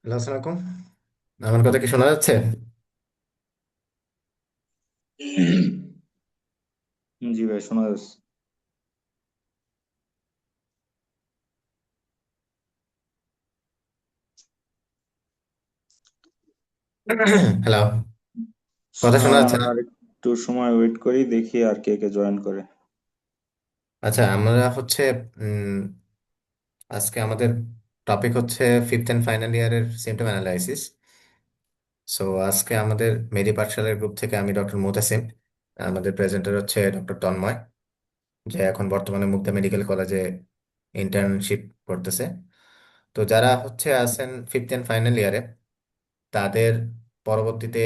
Hello, আসসালামু আলাইকুম। আমার কথা কি শোনা যাচ্ছে? জি ভাই, শোনা যাচ্ছে। হ্যালো, কথা শোনা যাচ্ছে না? আর একটু সময় ওয়েট করি, দেখি আর কে কে জয়েন করে। আচ্ছা, আমরা হচ্ছে উম, আজকে আমাদের টপিক হচ্ছে ফিফথ অ্যান্ড ফাইনাল ইয়ারের সিমটম অ্যানালাইসিস। সো আজকে আমাদের মেডি পাঠশালার গ্রুপ থেকে আমি ডক্টর মুতাসিম, আমাদের প্রেজেন্টার হচ্ছে ডক্টর তন্ময়, যে এখন বর্তমানে মুগদা মেডিকেল কলেজে ইন্টার্নশিপ করতেছে। তো যারা হচ্ছে আছেন ফিফথ অ্যান্ড ফাইনাল ইয়ারে, তাদের পরবর্তীতে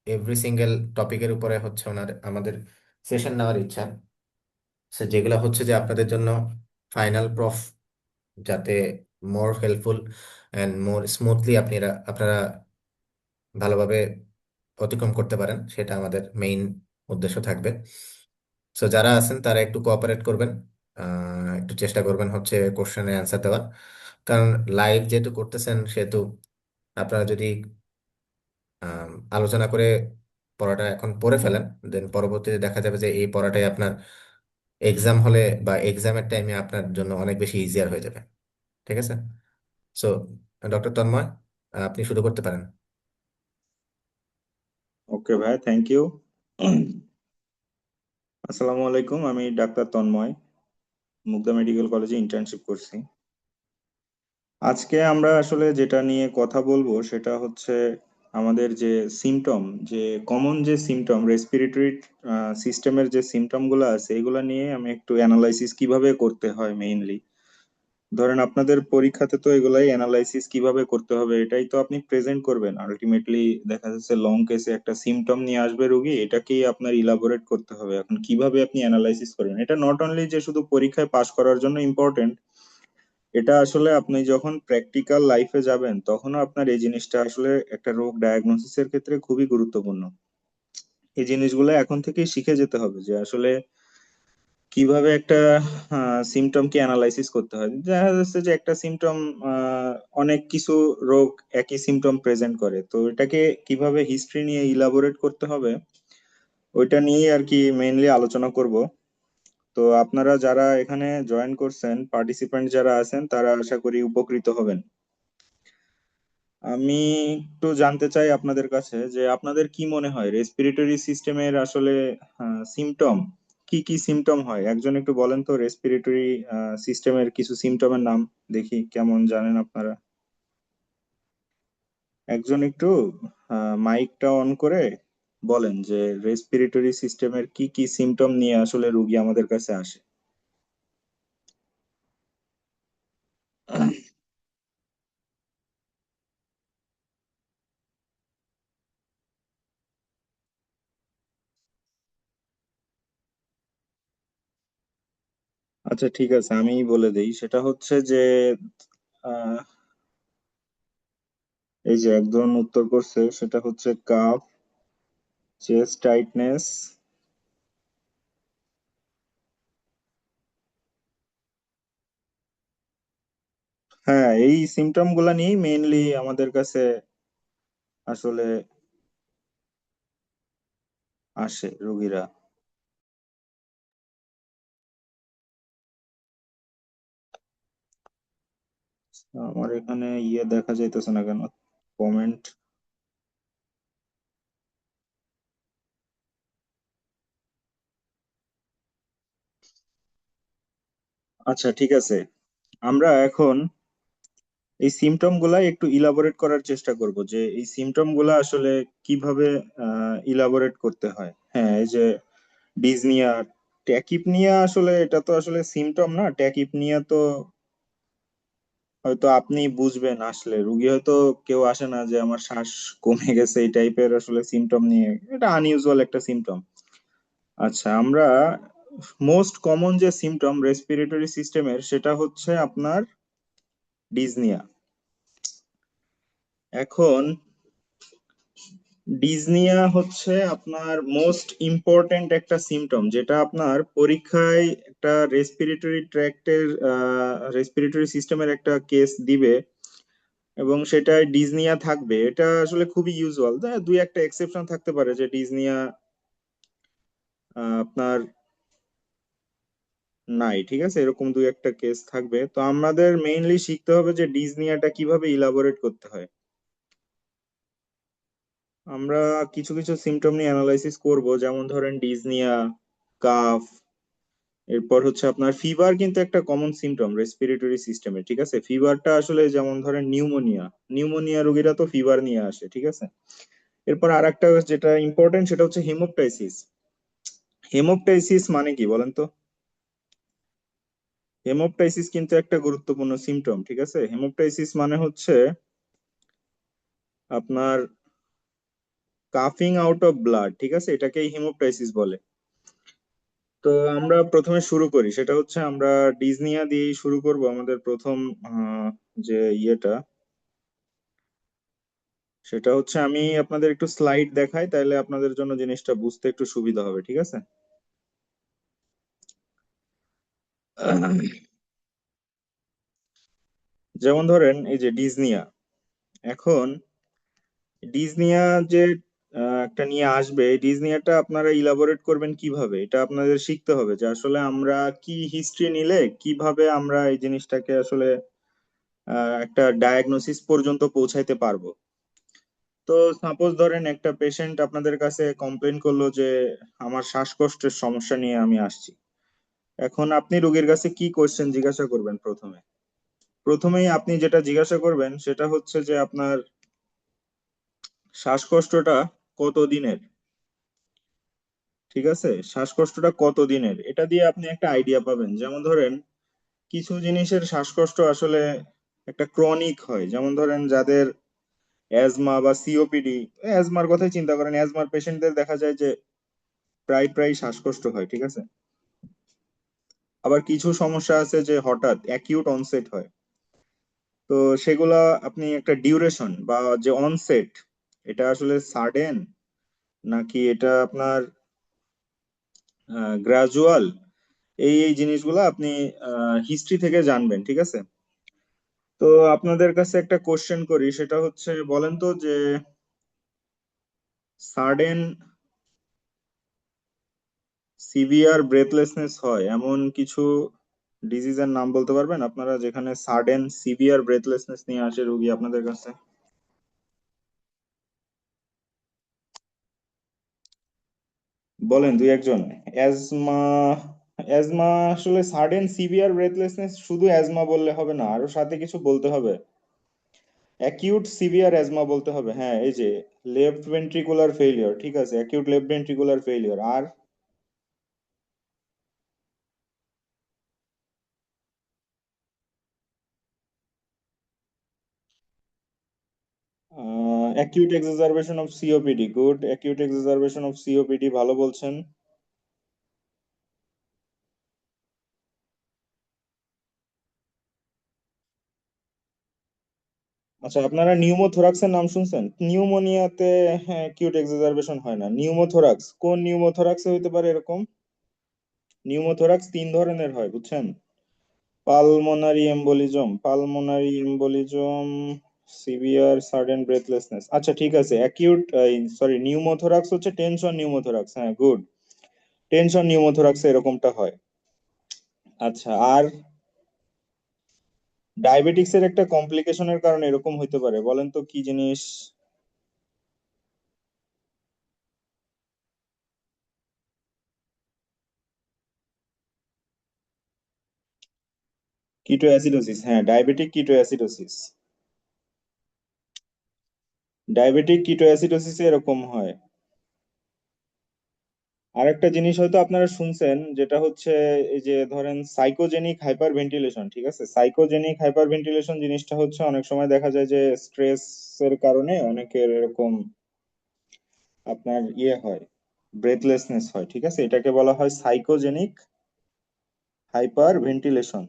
এভরি সিঙ্গেল টপিকের উপরে হচ্ছে আমাদের সেশন নেওয়ার ইচ্ছা। যেগুলো হচ্ছে যে আপনাদের জন্য ফাইনাল প্রফ, যাতে মোর হেল্পফুল অ্যান্ড মোর স্মুথলি আপনারা ভালোভাবে অতিক্রম করতে পারেন, সেটা আমাদের মেইন উদ্দেশ্য থাকবে। সো যারা আছেন তারা একটু কোঅপারেট করবেন, একটু চেষ্টা করবেন হচ্ছে কোশ্চেনের অ্যান্সার দেওয়ার। কারণ লাইভ যেহেতু করতেছেন, সেহেতু আপনারা যদি আলোচনা করে পড়াটা এখন পড়ে ফেলেন, দেন পরবর্তীতে দেখা যাবে যে এই পড়াটাই আপনার এক্সাম হলে বা এক্সামের টাইমে আপনার জন্য অনেক বেশি ইজিয়ার হয়ে যাবে। ঠিক আছে? সো ডক্টর তন্ময়, আপনি শুরু করতে পারেন। ওকে ভাই, থ্যাংক ইউ। আসসালামু আলাইকুম, আমি ডাক্তার তন্ময়, মুগদা মেডিকেল কলেজে ইন্টার্নশিপ করছি। আজকে আমরা আসলে যেটা নিয়ে কথা বলবো সেটা হচ্ছে আমাদের যে সিমটম, যে কমন যে সিমটম, রেসপিরেটরি সিস্টেমের যে সিমটম গুলো আছে, এগুলা নিয়ে আমি একটু অ্যানালাইসিস কিভাবে করতে হয় মেইনলি। ধরেন আপনাদের পরীক্ষাতে তো এগুলাই অ্যানালাইসিস কিভাবে করতে হবে এটাই তো আপনি প্রেজেন্ট করবেন আলটিমেটলি। দেখা যাচ্ছে লং কেসে একটা সিমটম নিয়ে আসবে রোগী, এটাকেই আপনার ইলাবোরেট করতে হবে। এখন কিভাবে আপনি অ্যানালাইসিস করবেন, এটা নট অনলি যে শুধু পরীক্ষায় পাশ করার জন্য ইম্পর্টেন্ট, এটা আসলে আপনি যখন প্র্যাকটিক্যাল লাইফে যাবেন তখনও আপনার এই জিনিসটা আসলে একটা রোগ ডায়াগনোসিসের ক্ষেত্রে খুবই গুরুত্বপূর্ণ। এই জিনিসগুলো এখন থেকেই শিখে যেতে হবে যে আসলে কিভাবে একটা সিমটমকে অ্যানালাইসিস করতে হয়। দেখা যাচ্ছে যে একটা সিমটম, অনেক কিছু রোগ একই সিমটম প্রেজেন্ট করে, তো এটাকে কিভাবে হিস্ট্রি নিয়ে ইলাবোরেট করতে হবে ওইটা নিয়েই আর কি মেইনলি আলোচনা করব। তো আপনারা যারা এখানে জয়েন করছেন, পার্টিসিপেন্ট যারা আছেন, তারা আশা করি উপকৃত হবেন। আমি একটু জানতে চাই আপনাদের কাছে যে আপনাদের কি মনে হয় রেসপিরেটরি সিস্টেমের আসলে সিমটম কি কি সিমটম হয়। একজন একটু বলেন তো রেসপিরেটরি সিস্টেমের কিছু সিমটমের নাম, দেখি কেমন জানেন আপনারা। একজন একটু মাইকটা অন করে বলেন যে রেসপিরেটরি সিস্টেমের কি কি সিমটম নিয়ে আসলে রোগী আমাদের কাছে আসে। আচ্ছা ঠিক আছে, আমি বলে দেই। সেটা হচ্ছে যে আহ, এই যে একজন উত্তর করছে, সেটা হচ্ছে কাফ, চেস্ট টাইটনেস। হ্যাঁ, এই সিমটম গুলা নিয়েই মেইনলি আমাদের কাছে আসলে আসে রোগীরা। আমার এখানে ইয়ে দেখা যাইতেছে না কেন, কমেন্ট। আচ্ছা ঠিক আছে, আমরা এখন এই সিমটম গুলা একটু ইলাবোরেট করার চেষ্টা করব যে এই সিমটম গুলা আসলে কিভাবে ইলাবোরেট করতে হয়। হ্যাঁ, এই যে ডিজনিয়া, ট্যাকিপনিয়া, আসলে এটা তো আসলে সিমটম না। ট্যাকিপনিয়া তো হয়তো আপনি বুঝবেন, আসলে রুগী হয়তো কেউ আসে না যে আমার শ্বাস কমে গেছে এই টাইপের আসলে সিমটম নিয়ে, এটা আনইউজুয়াল একটা সিমটম। আচ্ছা, আমরা মোস্ট কমন যে সিমটম রেসপিরেটরি সিস্টেমের সেটা হচ্ছে আপনার ডিজনিয়া। এখন ডিজনিয়া হচ্ছে আপনার মোস্ট ইম্পর্ট্যান্ট একটা সিমটম, যেটা আপনার পরীক্ষায় একটা রেসপিরেটরি ট্র্যাক্টের রেসপিরেটরি সিস্টেমের একটা কেস দিবে। এবং সেটায় ডিজনিয়া থাকবে, এটা আসলে খুবই ইউজুয়াল। দুই একটা এক্সেপশন থাকতে পারে যে ডিজনিয়া আপনার নাই, ঠিক আছে, এরকম দুই একটা কেস থাকবে। তো আমাদের মেইনলি শিখতে হবে যে ডিজনিয়াটা কিভাবে ইলাবোরেট করতে হয়। আমরা কিছু কিছু সিমটম নিয়ে অ্যানালাইসিস করব, যেমন ধরেন ডিজনিয়া, কাফ, এরপর হচ্ছে আপনার ফিভার কিন্তু একটা কমন সিমটম রেসপিরেটরি সিস্টেমে, ঠিক আছে। ফিভারটা আসলে যেমন ধরেন নিউমোনিয়া, নিউমোনিয়া রোগীরা তো ফিভার নিয়ে আসে, ঠিক আছে। এরপর আর একটা যেটা ইম্পর্টেন্ট সেটা হচ্ছে হেমোপটাইসিস। হেমোপটাইসিস মানে কি বলেন তো? হেমোপটাইসিস কিন্তু একটা গুরুত্বপূর্ণ সিমটম, ঠিক আছে। হেমোপটাইসিস মানে হচ্ছে আপনার কাফিং আউট অফ ব্লাড, ঠিক আছে, এটাকেই হেমোপটাইসিস বলে। তো আমরা প্রথমে শুরু করি, সেটা হচ্ছে আমরা ডিজনিয়া দিয়েই শুরু করব আমাদের প্রথম যে ইয়েটা, সেটা হচ্ছে আমি আপনাদের একটু স্লাইড দেখাই, তাহলে আপনাদের জন্য জিনিসটা বুঝতে একটু সুবিধা হবে, ঠিক আছে। যেমন ধরেন এই যে ডিজনিয়া, এখন ডিজনিয়া যে একটা নিয়ে আসবে, এই ডিজনিয়াটা আপনারা ইলাবোরেট করবেন কিভাবে, এটা আপনাদের শিখতে হবে যে আসলে আমরা কি হিস্ট্রি নিলে কিভাবে আমরা এই জিনিসটাকে আসলে একটা ডায়াগনোসিস পর্যন্ত পৌঁছাইতে পারবো। তো সাপোজ ধরেন একটা পেশেন্ট আপনাদের কাছে কমপ্লেন করলো যে আমার শ্বাসকষ্টের সমস্যা নিয়ে আমি আসছি। এখন আপনি রোগীর কাছে কি কোশ্চেন জিজ্ঞাসা করবেন? প্রথমেই আপনি যেটা জিজ্ঞাসা করবেন সেটা হচ্ছে যে আপনার শ্বাসকষ্টটা কত দিনের, ঠিক আছে। শ্বাসকষ্টটা কত দিনের, এটা দিয়ে আপনি একটা আইডিয়া পাবেন। যেমন ধরেন কিছু জিনিসের শ্বাসকষ্ট আসলে একটা ক্রনিক হয়, যেমন ধরেন যাদের অ্যাজমা বা সিওপিডি, অ্যাজমার কথাই চিন্তা করেন, অ্যাজমার পেশেন্টদের দেখা যায় যে প্রায় প্রায় শ্বাসকষ্ট হয়, ঠিক আছে। আবার কিছু সমস্যা আছে যে হঠাৎ অ্যাকিউট অনসেট হয়। তো সেগুলা আপনি একটা ডিউরেশন বা যে অনসেট, এটা আসলে সাডেন নাকি এটা আপনার গ্রাজুয়াল, এই এই জিনিসগুলো আপনি হিস্ট্রি থেকে জানবেন, ঠিক আছে। তো আপনাদের কাছে একটা কোশ্চেন করি, সেটা হচ্ছে বলেন তো যে সাডেন সিভিয়ার ব্রেথলেসনেস হয় এমন কিছু ডিজিজের নাম বলতে পারবেন আপনারা, যেখানে সাডেন সিভিয়ার ব্রেথলেসনেস নিয়ে আসে রোগী আপনাদের কাছে? বলেন দুই একজন। অ্যাজমা, অ্যাজমা আসলে সাডেন সিভিয়ার ব্রেথলেসনেস শুধু অ্যাজমা বললে হবে না, আরো সাথে কিছু বলতে হবে। অ্যাকিউট সিভিয়ার অ্যাজমা বলতে হবে, হ্যাঁ, এই যে লেফট ভেন্ট্রিকুলার ফেলিওর, ঠিক আছে, অ্যাকিউট লেফট ভেন্ট্রিকুলার ফেলিওর। আর acute exacerbation of COPD, good, acute exacerbation of COPD, ভালো বলছেন। আচ্ছা, আপনারা নিউমোথোরাক্সের নাম শুনছেন? নিউমোনিয়াতে হ্যাঁ অ্যাকিউট এক্সাজারবেশন হয় না। নিউমোথোরাক্স, কোন নিউমোথোরাক্সে হইতে পারে এরকম? নিউমোথোরাক্স তিন ধরনের হয়, বুঝছেন। Pulmonary embolism, pulmonary embolism, severe sudden breathlessness. আচ্ছা ঠিক আছে, অ্যাকিউট, সরি, নিউমোথোরাক্স হচ্ছে টেনশন নিউমোথোরাক্স, হ্যাঁ গুড, টেনশন নিউমোথোরাক্সে এরকমটা হয়। আচ্ছা, আর ডায়াবেটিক্স এর একটা কমপ্লিকেশনের কারণে এরকম হইতে পারে, বলেন তো কি জিনিস? কিটো অ্যাসিডোসিস, হ্যাঁ, ডায়াবেটিক কিটো অ্যাসিডোসিস, ডায়াবেটিক কিটো অ্যাসিডোসিসে এরকম হয়। আরেকটা জিনিস হয়তো আপনারা শুনছেন, যেটা হচ্ছে এই যে ধরেন সাইকোজেনিক হাইপার ভেন্টিলেশন, ঠিক আছে। সাইকোজেনিক হাইপার ভেন্টিলেশন জিনিসটা হচ্ছে অনেক সময় দেখা যায় যে স্ট্রেস এর কারণে অনেকের এরকম আপনার ইয়ে হয়, ব্রেথলেসনেস হয়, ঠিক আছে, এটাকে বলা হয় সাইকোজেনিক হাইপার ভেন্টিলেশন।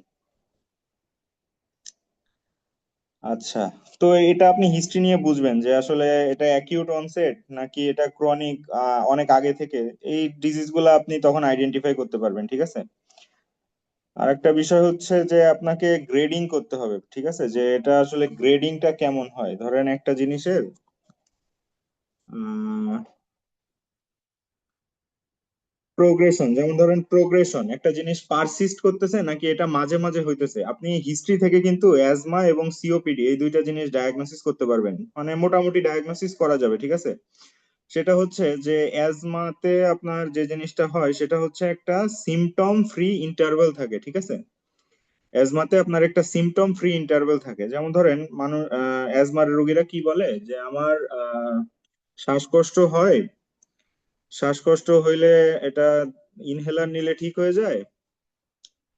আচ্ছা, তো এটা আপনি হিস্ট্রি নিয়ে বুঝবেন যে আসলে এটা অ্যাকিউট অনসেট নাকি এটা ক্রনিক, অনেক আগে থেকে। এই ডিজিজ গুলো আপনি তখন আইডেন্টিফাই করতে পারবেন, ঠিক আছে। আর একটা বিষয় হচ্ছে যে আপনাকে গ্রেডিং করতে হবে, ঠিক আছে, যে এটা আসলে গ্রেডিংটা কেমন হয়। ধরেন একটা জিনিসের প্রোগ্রেশন, যেমন ধরেন প্রোগ্রেশন, একটা জিনিস পারসিস্ট করতেছে নাকি এটা মাঝে মাঝে হইতেছে। আপনি হিস্ট্রি থেকে কিন্তু অ্যাজমা এবং সিওপিডি এই দুইটা জিনিস ডায়াগনোসিস করতে পারবেন, মানে মোটামুটি ডায়াগনোসিস করা যাবে, ঠিক আছে। সেটা হচ্ছে যে অ্যাজমাতে আপনার যে জিনিসটা হয় সেটা হচ্ছে একটা সিম্পটম ফ্রি ইন্টারভেল থাকে, ঠিক আছে। অ্যাজমাতে আপনার একটা সিম্পটম ফ্রি ইন্টারভেল থাকে। যেমন ধরেন মানুষ, অ্যাজমার রোগীরা কি বলে যে আমার শ্বাসকষ্ট হয়, শ্বাসকষ্ট হইলে এটা ইনহেলার নিলে ঠিক হয়ে যায়,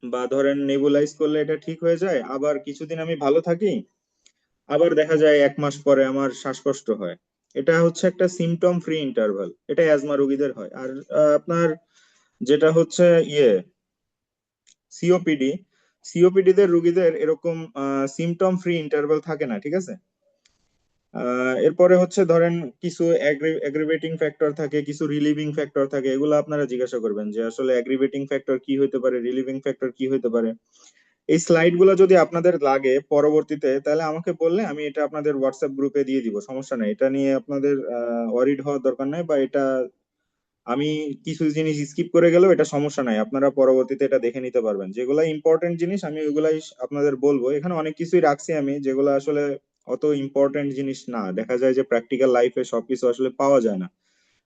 বা ধরেন নেবুলাইজ করলে এটা ঠিক হয়ে যায়, আবার কিছুদিন আমি ভালো থাকি, আবার দেখা যায় 1 মাস পরে আমার শ্বাসকষ্ট হয়। এটা হচ্ছে একটা সিম্পটম ফ্রি ইন্টারভাল, এটা অ্যাজমা রোগীদের হয়। আর আপনার যেটা হচ্ছে ইয়ে সিওপিডি, সিওপিডি দের রোগীদের এরকম সিম্পটম ফ্রি ইন্টারভাল থাকে না, ঠিক আছে। এরপরে হচ্ছে ধরেন কিছু অ্যাগ্রিভেটিং ফ্যাক্টর থাকে, কিছু রিলিভিং ফ্যাক্টর থাকে, এগুলো আপনারা জিজ্ঞাসা করবেন যে আসলে অ্যাগ্রিভেটিং ফ্যাক্টর কি হতে পারে, রিলিভিং ফ্যাক্টর কি হতে পারে। এই স্লাইড গুলো যদি আপনাদের লাগে পরবর্তীতে, তাহলে আমাকে বললে আমি এটা আপনাদের হোয়াটসঅ্যাপ গ্রুপে দিয়ে দিব, সমস্যা নেই। এটা নিয়ে আপনাদের ওয়ারিড হওয়ার দরকার নাই, বা এটা আমি কিছু জিনিস স্কিপ করে গেলেও এটা সমস্যা নাই, আপনারা পরবর্তীতে এটা দেখে নিতে পারবেন। যেগুলো ইম্পর্টেন্ট জিনিস আমি ওইগুলাই আপনাদের বলবো। এখানে অনেক কিছুই রাখছি আমি যেগুলো আসলে অত ইম্পর্টেন্ট জিনিস না, দেখা যায় যে প্র্যাকটিক্যাল লাইফে সবকিছু আসলে পাওয়া যায় না,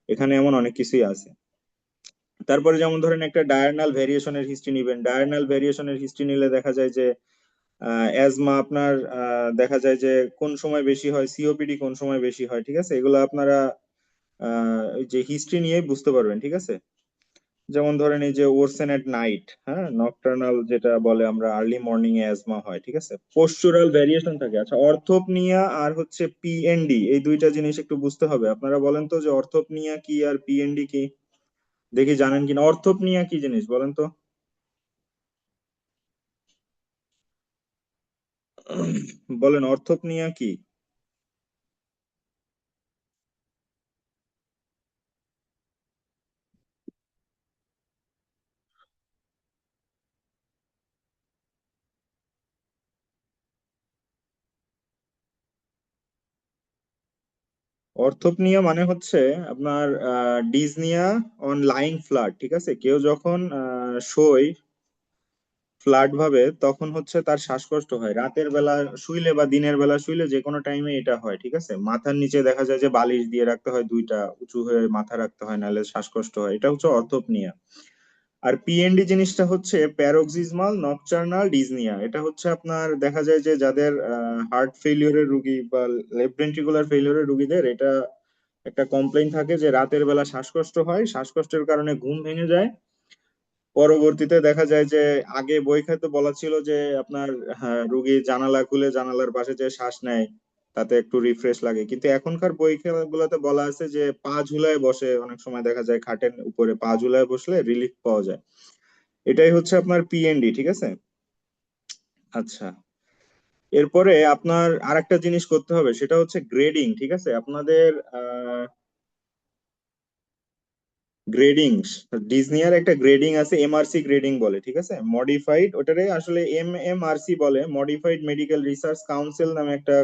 এখানে এমন অনেক কিছুই আছে। তারপরে যেমন ধরেন একটা ডায়ারনাল ভেরিয়েশনের হিস্ট্রি নিবেন, ডায়ারনাল ভেরিয়েশনের হিস্ট্রি নিলে দেখা যায় যে অ্যাজমা আপনার দেখা যায় যে কোন সময় বেশি হয়, সিওপিডি কোন সময় বেশি হয়, ঠিক আছে। এগুলো আপনারা ওই যে হিস্ট্রি নিয়ে বুঝতে পারবেন, ঠিক আছে। যেমন ধরেন এই যে ওরসেন এট নাইট, হ্যাঁ, নকটার্নাল যেটা বলে আমরা আর্লি মর্নিং এ অ্যাজমা হয়, ঠিক আছে। পোস্চুরাল ভেরিয়েশন থাকে। আচ্ছা, অর্থোপনিয়া আর হচ্ছে পিএনডি এই দুইটা জিনিস একটু বুঝতে হবে। আপনারা বলেন তো যে অর্থোপনিয়া কি আর পিএনডি কি, দেখি জানেন কিনা। অর্থোপনিয়া কি জিনিস বলেন তো। বলেন অর্থোপনিয়া কি। অর্থোপনিয়া মানে হচ্ছে আপনার ডিজনিয়া অন লাইং ফ্ল্যাট, ঠিক আছে। কেউ যখন শোয় ফ্ল্যাট ভাবে তখন হচ্ছে তার শ্বাসকষ্ট হয়, রাতের বেলা শুইলে বা দিনের বেলা শুইলে যে কোনো টাইমে এটা হয়, ঠিক আছে। মাথার নিচে দেখা যায় যে বালিশ দিয়ে রাখতে হয়, দুইটা উঁচু হয়ে মাথা রাখতে হয়, নাহলে শ্বাসকষ্ট হয়, এটা হচ্ছে অর্থোপনিয়া। আর পিএনডি জিনিসটা হচ্ছে প্যারোক্সিজমাল নকটার্নাল ডিজনিয়া। এটা হচ্ছে আপনার দেখা যায় যে যাদের হার্ট ফেলিওরের রুগী বা লেফট ভেন্ট্রিকুলার ফেলিওরের রুগীদের এটা একটা কমপ্লেইন থাকে যে রাতের বেলা শ্বাসকষ্ট হয়, শ্বাসকষ্টের কারণে ঘুম ভেঙে যায়। পরবর্তীতে দেখা যায় যে আগে বই খাতে বলা ছিল যে আপনার, হ্যাঁ, রুগী জানালা খুলে জানালার পাশে যে শ্বাস নেয় তাতে একটু রিফ্রেশ লাগে, কিন্তু এখনকার বই গুলোতে বলা আছে যে পা ঝুলায় বসে, অনেক সময় দেখা যায় খাটের উপরে পা ঝুলায় বসলে রিলিফ পাওয়া যায়। এটাই হচ্ছে আপনার পিএনডি, ঠিক আছে। আচ্ছা, এরপরে আপনার আরেকটা জিনিস করতে হবে, সেটা হচ্ছে গ্রেডিং, ঠিক আছে। আপনাদের গ্রেডিং, ডিজনিয়ার একটা গ্রেডিং আছে, এমআরসি গ্রেডিং বলে, ঠিক আছে। মডিফাইড, ওটারে আসলে এমএমআরসি বলে, মডিফাইড মেডিকেল রিসার্চ কাউন্সিল নামে একটা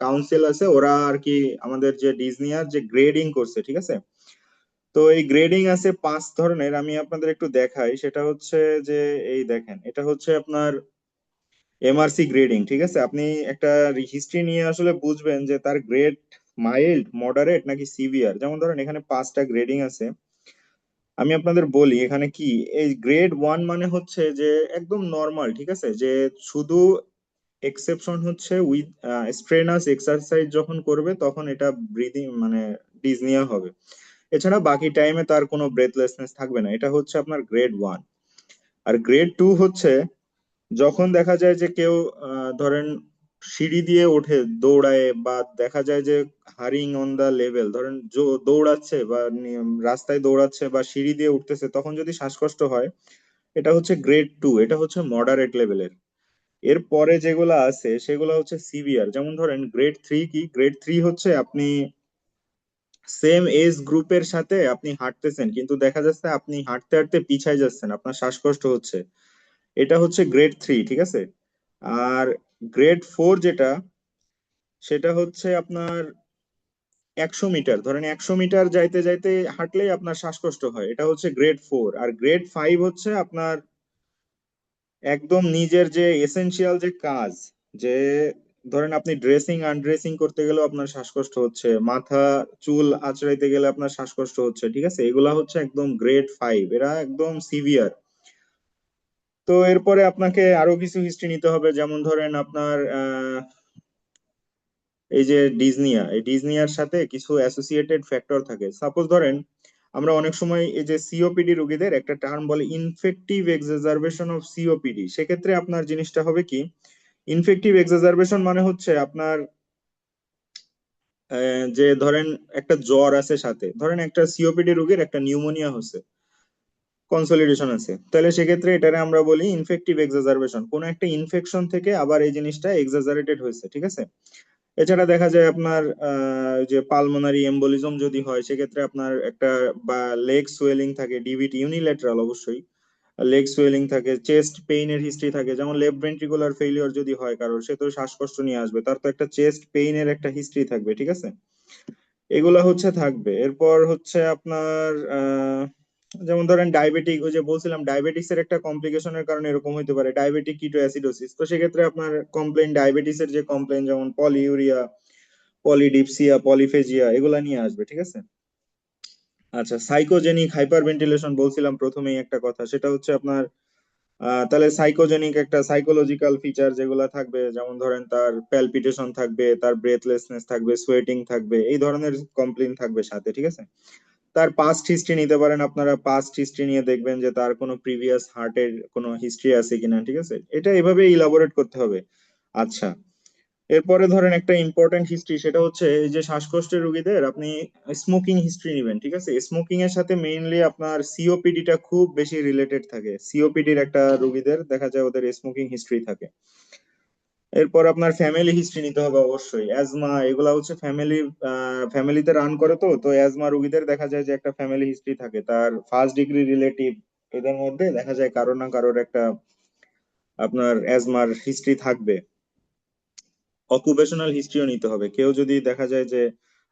কাউন্সিল আছে, ওরা আর কি আমাদের যে ডিজনিয়ার যে গ্রেডিং করছে, ঠিক আছে। তো এই গ্রেডিং আছে 5 ধরনের, আমি আপনাদের একটু দেখাই। সেটা হচ্ছে যে এই দেখেন, এটা হচ্ছে আপনার এমআরসি গ্রেডিং, ঠিক আছে। আপনি একটা হিস্ট্রি নিয়ে আসলে বুঝবেন যে তার গ্রেড মাইল্ড, মডারেট নাকি সিভিয়ার। যেমন ধরেন এখানে 5টা গ্রেডিং আছে, আমি আপনাদের বলি এখানে কি। এই গ্রেড 1 মানে হচ্ছে যে একদম নর্মাল, ঠিক আছে, যে শুধু এক্সেপশন হচ্ছে উইথ স্ট্রেনাস এক্সারসাইজ যখন করবে তখন এটা ব্রিদিং মানে ডিজনিয়া হবে, এছাড়া বাকি টাইমে তার কোনো ব্রেথলেসনেস থাকবে না। এটা হচ্ছে আপনার গ্রেড 1। আর গ্রেড 2 হচ্ছে যখন দেখা যায় যে কেউ ধরেন সিঁড়ি দিয়ে ওঠে দৌড়ায়, বা দেখা যায় যে হারিং অন দা লেভেল, ধরেন দৌড়াচ্ছে বা রাস্তায় দৌড়াচ্ছে বা সিঁড়ি দিয়ে উঠতেছে, তখন যদি শ্বাসকষ্ট হয়, এটা হচ্ছে গ্রেড 2, এটা হচ্ছে মডারেট লেভেলের। এর পরে যেগুলো আছে সেগুলো হচ্ছে সিভিয়ার। যেমন ধরেন গ্রেড 3 কি, গ্রেড 3 হচ্ছে আপনি সেম এজ গ্রুপের সাথে আপনি হাঁটতেছেন, কিন্তু দেখা যাচ্ছে আপনি হাঁটতে হাঁটতে পিছায় যাচ্ছেন, আপনার শ্বাসকষ্ট হচ্ছে, এটা হচ্ছে গ্রেড 3, ঠিক আছে। আর গ্রেড 4 যেটা, সেটা হচ্ছে আপনার 100 মিটার, ধরেন 100 মিটার যাইতে যাইতে হাঁটলেই আপনার শ্বাসকষ্ট হয়, এটা হচ্ছে গ্রেড 4। আর গ্রেড 5 হচ্ছে আপনার একদম নিজের যে এসেনশিয়াল যে কাজ, যে ধরেন আপনি ড্রেসিং আনড্রেসিং করতে গেলেও আপনার শ্বাসকষ্ট হচ্ছে, মাথা চুল আঁচড়াইতে গেলে আপনার শ্বাসকষ্ট হচ্ছে, ঠিক আছে, এগুলা হচ্ছে একদম গ্রেড 5, এরা একদম সিভিয়ার। তো এরপরে আপনাকে আরো কিছু হিস্ট্রি নিতে হবে, যেমন ধরেন আপনার এই যে ডিজনিয়া, এই ডিজনিয়ার সাথে কিছু অ্যাসোসিয়েটেড ফ্যাক্টর থাকে। সাপোজ ধরেন আমরা অনেক সময় এই যে সিওপিডি রোগীদের একটা টার্ম বলে ইনফেক্টিভ এক্সাজারবেশন অফ সিওপিডি, সেক্ষেত্রে আপনার জিনিসটা হবে কি, ইনফেক্টিভ এক্সাজারবেশন মানে হচ্ছে আপনার যে ধরেন একটা জ্বর আছে, সাথে ধরেন একটা সিওপিডি রোগীর একটা নিউমোনিয়া হচ্ছে, কনসলিডেশন আছে, তাহলে সেক্ষেত্রে এটারে আমরা বলি ইনফেক্টিভ এক্সাজারবেশন, কোন একটা ইনফেকশন থেকে আবার এই জিনিসটা এক্সাজারেটেড হয়েছে, ঠিক আছে। এছাড়া দেখা যায় আপনার যে পালমোনারি এম্বোলিজম যদি হয়, সেক্ষেত্রে আপনার একটা বা লেগ সোয়েলিং থাকে, ডিভিটি ইউনিল্যাটারাল অবশ্যই, লেগ সোয়েলিং থাকে, চেস্ট পেইনের হিস্ট্রি থাকে, যেমন লেফট ভেন্ট্রিকুলার ফেলিওর যদি হয় কারোর, সে তো শ্বাসকষ্ট নিয়ে আসবে, তার তো একটা চেস্ট পেইনের একটা হিস্ট্রি থাকবে, ঠিক আছে। এগুলা হচ্ছে থাকবে। এরপর হচ্ছে আপনার যেমন ধরেন ডায়াবেটিক, ওই যে বলছিলাম ডায়াবেটিক্স এর একটা কমপ্লিকেশনের কারণে এরকম হতে পারে, ডায়াবেটিক কিটো অ্যাসিডোসিস, তো সেক্ষেত্রে আপনার কমপ্লেন, ডায়াবেটিস এর যে কমপ্লেন, যেমন পলিউরিয়া, পলিডিপসিয়া, পলিফেজিয়া, এগুলা নিয়ে আসবে, ঠিক আছে। আচ্ছা, সাইকোজেনিক হাইপার ভেন্টিলেশন বলছিলাম প্রথমেই একটা কথা, সেটা হচ্ছে আপনার তাহলে সাইকোজেনিক একটা সাইকোলজিক্যাল ফিচার যেগুলা থাকবে, যেমন ধরেন তার প্যালপিটেশন থাকবে, তার ব্রেথলেসনেস থাকবে, সোয়েটিং থাকবে, এই ধরনের কমপ্লেন থাকবে সাথে, ঠিক আছে। তার পাস্ট হিস্ট্রি নিতে পারেন আপনারা, পাস্ট হিস্ট্রি নিয়ে দেখবেন যে তার কোনো প্রিভিয়াস হার্টের কোনো হিস্ট্রি আছে কিনা, ঠিক আছে, এটা এভাবে ইলাবোরেট করতে হবে। আচ্ছা, এরপরে ধরেন একটা ইম্পর্টেন্ট হিস্ট্রি, সেটা হচ্ছে এই যে শ্বাসকষ্টের রোগীদের আপনি স্মোকিং হিস্ট্রি নেবেন, ঠিক আছে। স্মোকিং এর সাথে মেইনলি আপনার সিওপিডিটা খুব বেশি রিলেটেড থাকে, সিওপিডির একটা রোগীদের দেখা যায় ওদের স্মোকিং হিস্ট্রি থাকে। এরপর আপনার ফ্যামিলি হিস্ট্রি নিতে হবে অবশ্যই, অ্যাজমা এগুলা হচ্ছে ফ্যামিলিতে রান করে, তো তো অ্যাজমা রোগীদের দেখা যায় যে একটা ফ্যামিলি হিস্ট্রি থাকে, তার ফার্স্ট ডিগ্রি রিলেটিভ এদের মধ্যে দেখা যায় কারো না কারোর একটা আপনার অ্যাজমার হিস্ট্রি থাকবে। অকুপেশনাল হিস্ট্রিও নিতে হবে, কেউ যদি দেখা যায় যে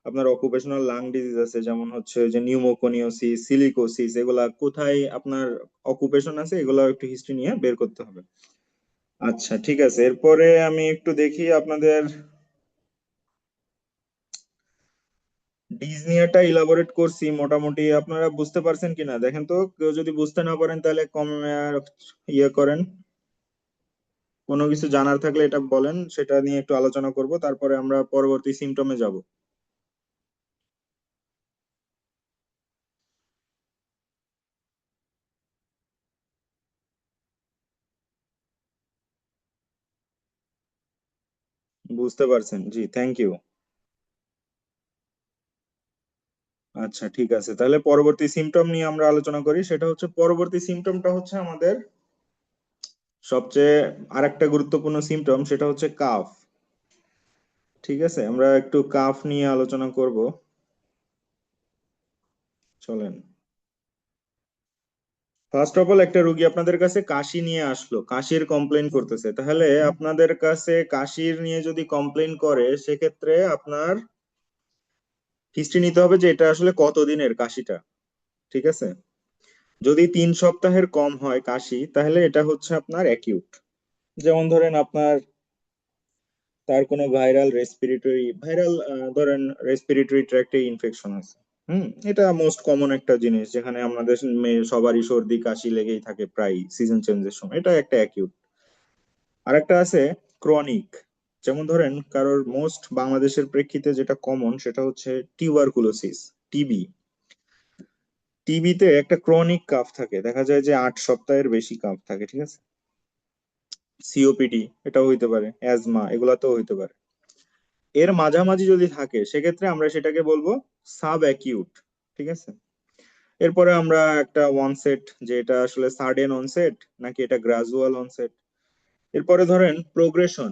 আপনার অকুপেশনাল লাং ডিজিজ আছে, যেমন হচ্ছে যে নিউমোকোনিওসিস, সিলিকোসিস, এগুলা কোথায় আপনার অকুপেশন আছে, এগুলা একটু হিস্ট্রি নিয়ে বের করতে হবে। আচ্ছা, ঠিক আছে, এরপরে আমি একটু দেখি আপনাদের ডিজনিয়াটা ইলাবোরেট করছি মোটামুটি, আপনারা বুঝতে পারছেন কিনা দেখেন তো, কেউ যদি বুঝতে না পারেন তাহলে কম ইয়ে করেন, কোনো কিছু জানার থাকলে এটা বলেন, সেটা নিয়ে একটু আলোচনা করব, তারপরে আমরা পরবর্তী সিমটমে যাব। বুঝতে পারছেন, জি, থ্যাংক ইউ। আচ্ছা, ঠিক আছে, তাহলে পরবর্তী সিমটম নিয়ে আমরা আলোচনা করি, সেটা হচ্ছে পরবর্তী সিমটমটা হচ্ছে আমাদের সবচেয়ে আরেকটা গুরুত্বপূর্ণ সিমটম, সেটা হচ্ছে কাফ। ঠিক আছে, আমরা একটু কাফ নিয়ে আলোচনা করব, চলেন। ফার্স্ট অফ অল, একটা রুগী আপনাদের কাছে কাশি নিয়ে আসলো, কাশির কমপ্লেন করতেছে, তাহলে আপনাদের কাছে কাশির নিয়ে যদি কমপ্লেন করে, সেক্ষেত্রে আপনার হিস্ট্রি নিতে হবে যে এটা আসলে কতদিনের কাশিটা, ঠিক আছে। যদি 3 সপ্তাহের কম হয় কাশি, তাহলে এটা হচ্ছে আপনার অ্যাকিউট। যেমন ধরেন আপনার তার কোনো ভাইরাল ধরেন রেসপিরেটরি ট্র্যাক্টে ইনফেকশন আছে। এটা মোস্ট কমন একটা জিনিস, যেখানে আমাদের সবারই সর্দি কাশি লেগেই থাকে প্রায় সিজন চেঞ্জের সময়, এটা একটা অ্যাকিউট। আর একটা আছে ক্রনিক, যেমন ধরেন কারোর মোস্ট বাংলাদেশের প্রেক্ষিতে যেটা কমন, সেটা হচ্ছে টিউবারকুলোসিস, টিবি। টিবিতে একটা ক্রনিক কাফ থাকে, দেখা যায় যে 8 সপ্তাহের বেশি কাফ থাকে, ঠিক আছে। সিওপিডি এটাও হইতে পারে, অ্যাজমা এগুলাতেও হইতে পারে। এর মাঝামাঝি যদি থাকে, সেক্ষেত্রে আমরা সেটাকে বলবো সাব অ্যাকিউট, ঠিক আছে। এরপরে আমরা একটা ওয়ানসেট, যে এটা আসলে সাডেন অনসেট নাকি এটা গ্রাজুয়াল অনসেট। এরপরে ধরেন প্রোগ্রেশন,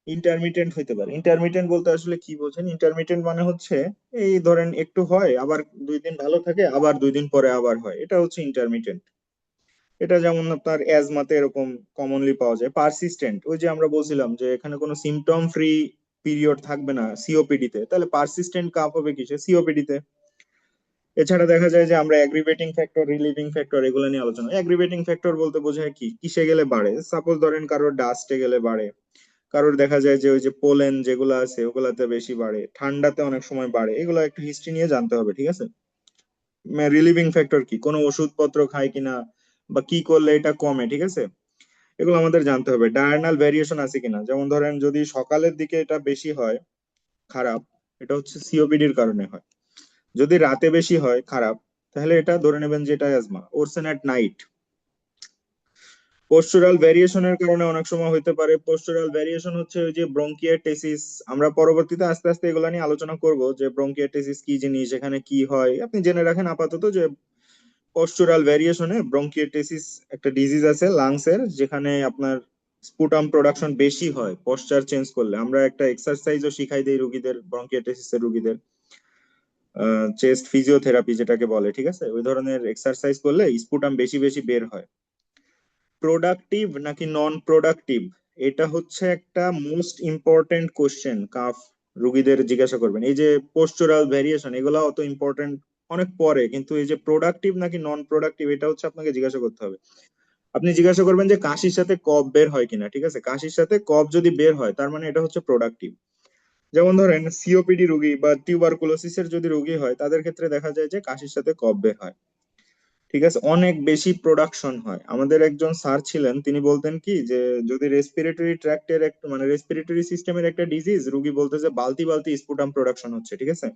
ইন্টারমিটেন্ট হইতে পারে। ইন্টারমিটেন্ট বলতে আসলে কি বোঝেন? ইন্টারমিটেন্ট মানে হচ্ছে এই ধরেন একটু হয়, আবার 2 দিন ভালো থাকে, আবার 2 দিন পরে আবার হয়, এটা হচ্ছে ইন্টারমিটেন্ট। এটা যেমন আপনার অ্যাজমাতে এরকম কমনলি পাওয়া যায়। পারসিস্টেন্ট, ওই যে আমরা বলছিলাম যে এখানে কোনো সিমটম ফ্রি পিরিয়ড থাকবে না সিওপিডি তে, তাহলে পারসিস্টেন্ট কাফ হবে কিসে? সিওপিডি তে। এছাড়া দেখা যায় যে আমরা অ্যাগ্রিভেটিং ফ্যাক্টর, রিলিভিং ফ্যাক্টর এগুলো নিয়ে আলোচনা। অ্যাগ্রিভেটিং ফ্যাক্টর বলতে বোঝায় কি, কিসে গেলে বাড়ে? সাপোজ ধরেন কারোর ডাস্টে গেলে বাড়ে, কারোর দেখা যায় যে ওই যে পোলেন যেগুলো আছে ওগুলাতে বেশি বাড়ে, ঠান্ডাতে অনেক সময় বাড়ে, এগুলো একটু হিস্ট্রি নিয়ে জানতে হবে, ঠিক আছে? রিলিভিং ফ্যাক্টর কি, কোনো ওষুধপত্র খায় কিনা, বা কি করলে এটা কমে, ঠিক আছে? এগুলো আমাদের জানতে হবে। ডায়ারনাল ভ্যারিয়েশন আছে কিনা, যেমন ধরেন যদি সকালের দিকে এটা বেশি হয় খারাপ, এটা হচ্ছে সিওপিডির কারণে হয়। যদি রাতে বেশি হয় খারাপ, তাহলে এটা ধরে নেবেন যে এটা asthma. Worsen at night. Postural ভ্যারিয়েশনের কারণে অনেক সময় হতে পারে। পোস্চুরাল ভ্যারিয়েশন হচ্ছে ওই যে ব্রঙ্কিয়াটেসিস, আমরা পরবর্তীতে আস্তে আস্তে এগুলা নিয়ে আলোচনা করব যে ব্রঙ্কিয়াটেসিস কি জিনিস, এখানে কি হয়, আপনি জেনে রাখেন আপাতত যে পস্চুরাল ভ্যারিয়েশনে ব্রঙ্কিওটেসিস একটা ডিজিজ আছে লাংসের, যেখানে আপনার স্পুটাম প্রোডাকশন বেশি হয় পশ্চার চেঞ্জ করলে। আমরা একটা এক্সারসাইজও শিখাই দেই রোগীদের, ব্রঙ্কিওটেসিসের রোগীদের, চেস্ট ফিজিওথেরাপি যেটাকে বলে, ঠিক আছে? ওই ধরনের এক্সারসাইজ করলে স্পুটাম বেশি বেশি বের হয়। প্রোডাক্টিভ নাকি নন প্রোডাক্টিভ, এটা হচ্ছে একটা মোস্ট ইম্পর্টেন্ট কোশ্চেন কাফ রুগীদের জিজ্ঞাসা করবেন। এই যে পোস্চুরাল ভেরিয়েশন এগুলো অত ইম্পর্টেন্ট অনেক পরে, কিন্তু এই যে প্রোডাক্টিভ নাকি নন প্রোডাক্টিভ এটা হচ্ছে আপনাকে জিজ্ঞাসা করতে হবে। আপনি জিজ্ঞাসা করবেন যে কাশির সাথে কফ বের হয় কিনা, ঠিক আছে? কাশির সাথে কফ যদি বের হয় তার মানে এটা হচ্ছে প্রোডাক্টিভ। যেমন ধরেন সিওপিডি রোগী বা টিউবারকুলোসিসের যদি রোগী হয় তাদের ক্ষেত্রে দেখা যায় যে কাশির সাথে কফ বের হয়, ঠিক আছে, অনেক বেশি প্রোডাকশন হয়। আমাদের একজন স্যার ছিলেন, তিনি বলতেন কি যে যদি রেসপিরেটরি ট্র্যাক্টের একটা মানে রেসপিরেটরি সিস্টেমের একটা ডিজিজ, রুগী বলতে যে বালতি বালতি স্পুটাম প্রোডাকশন হচ্ছে, ঠিক আছে,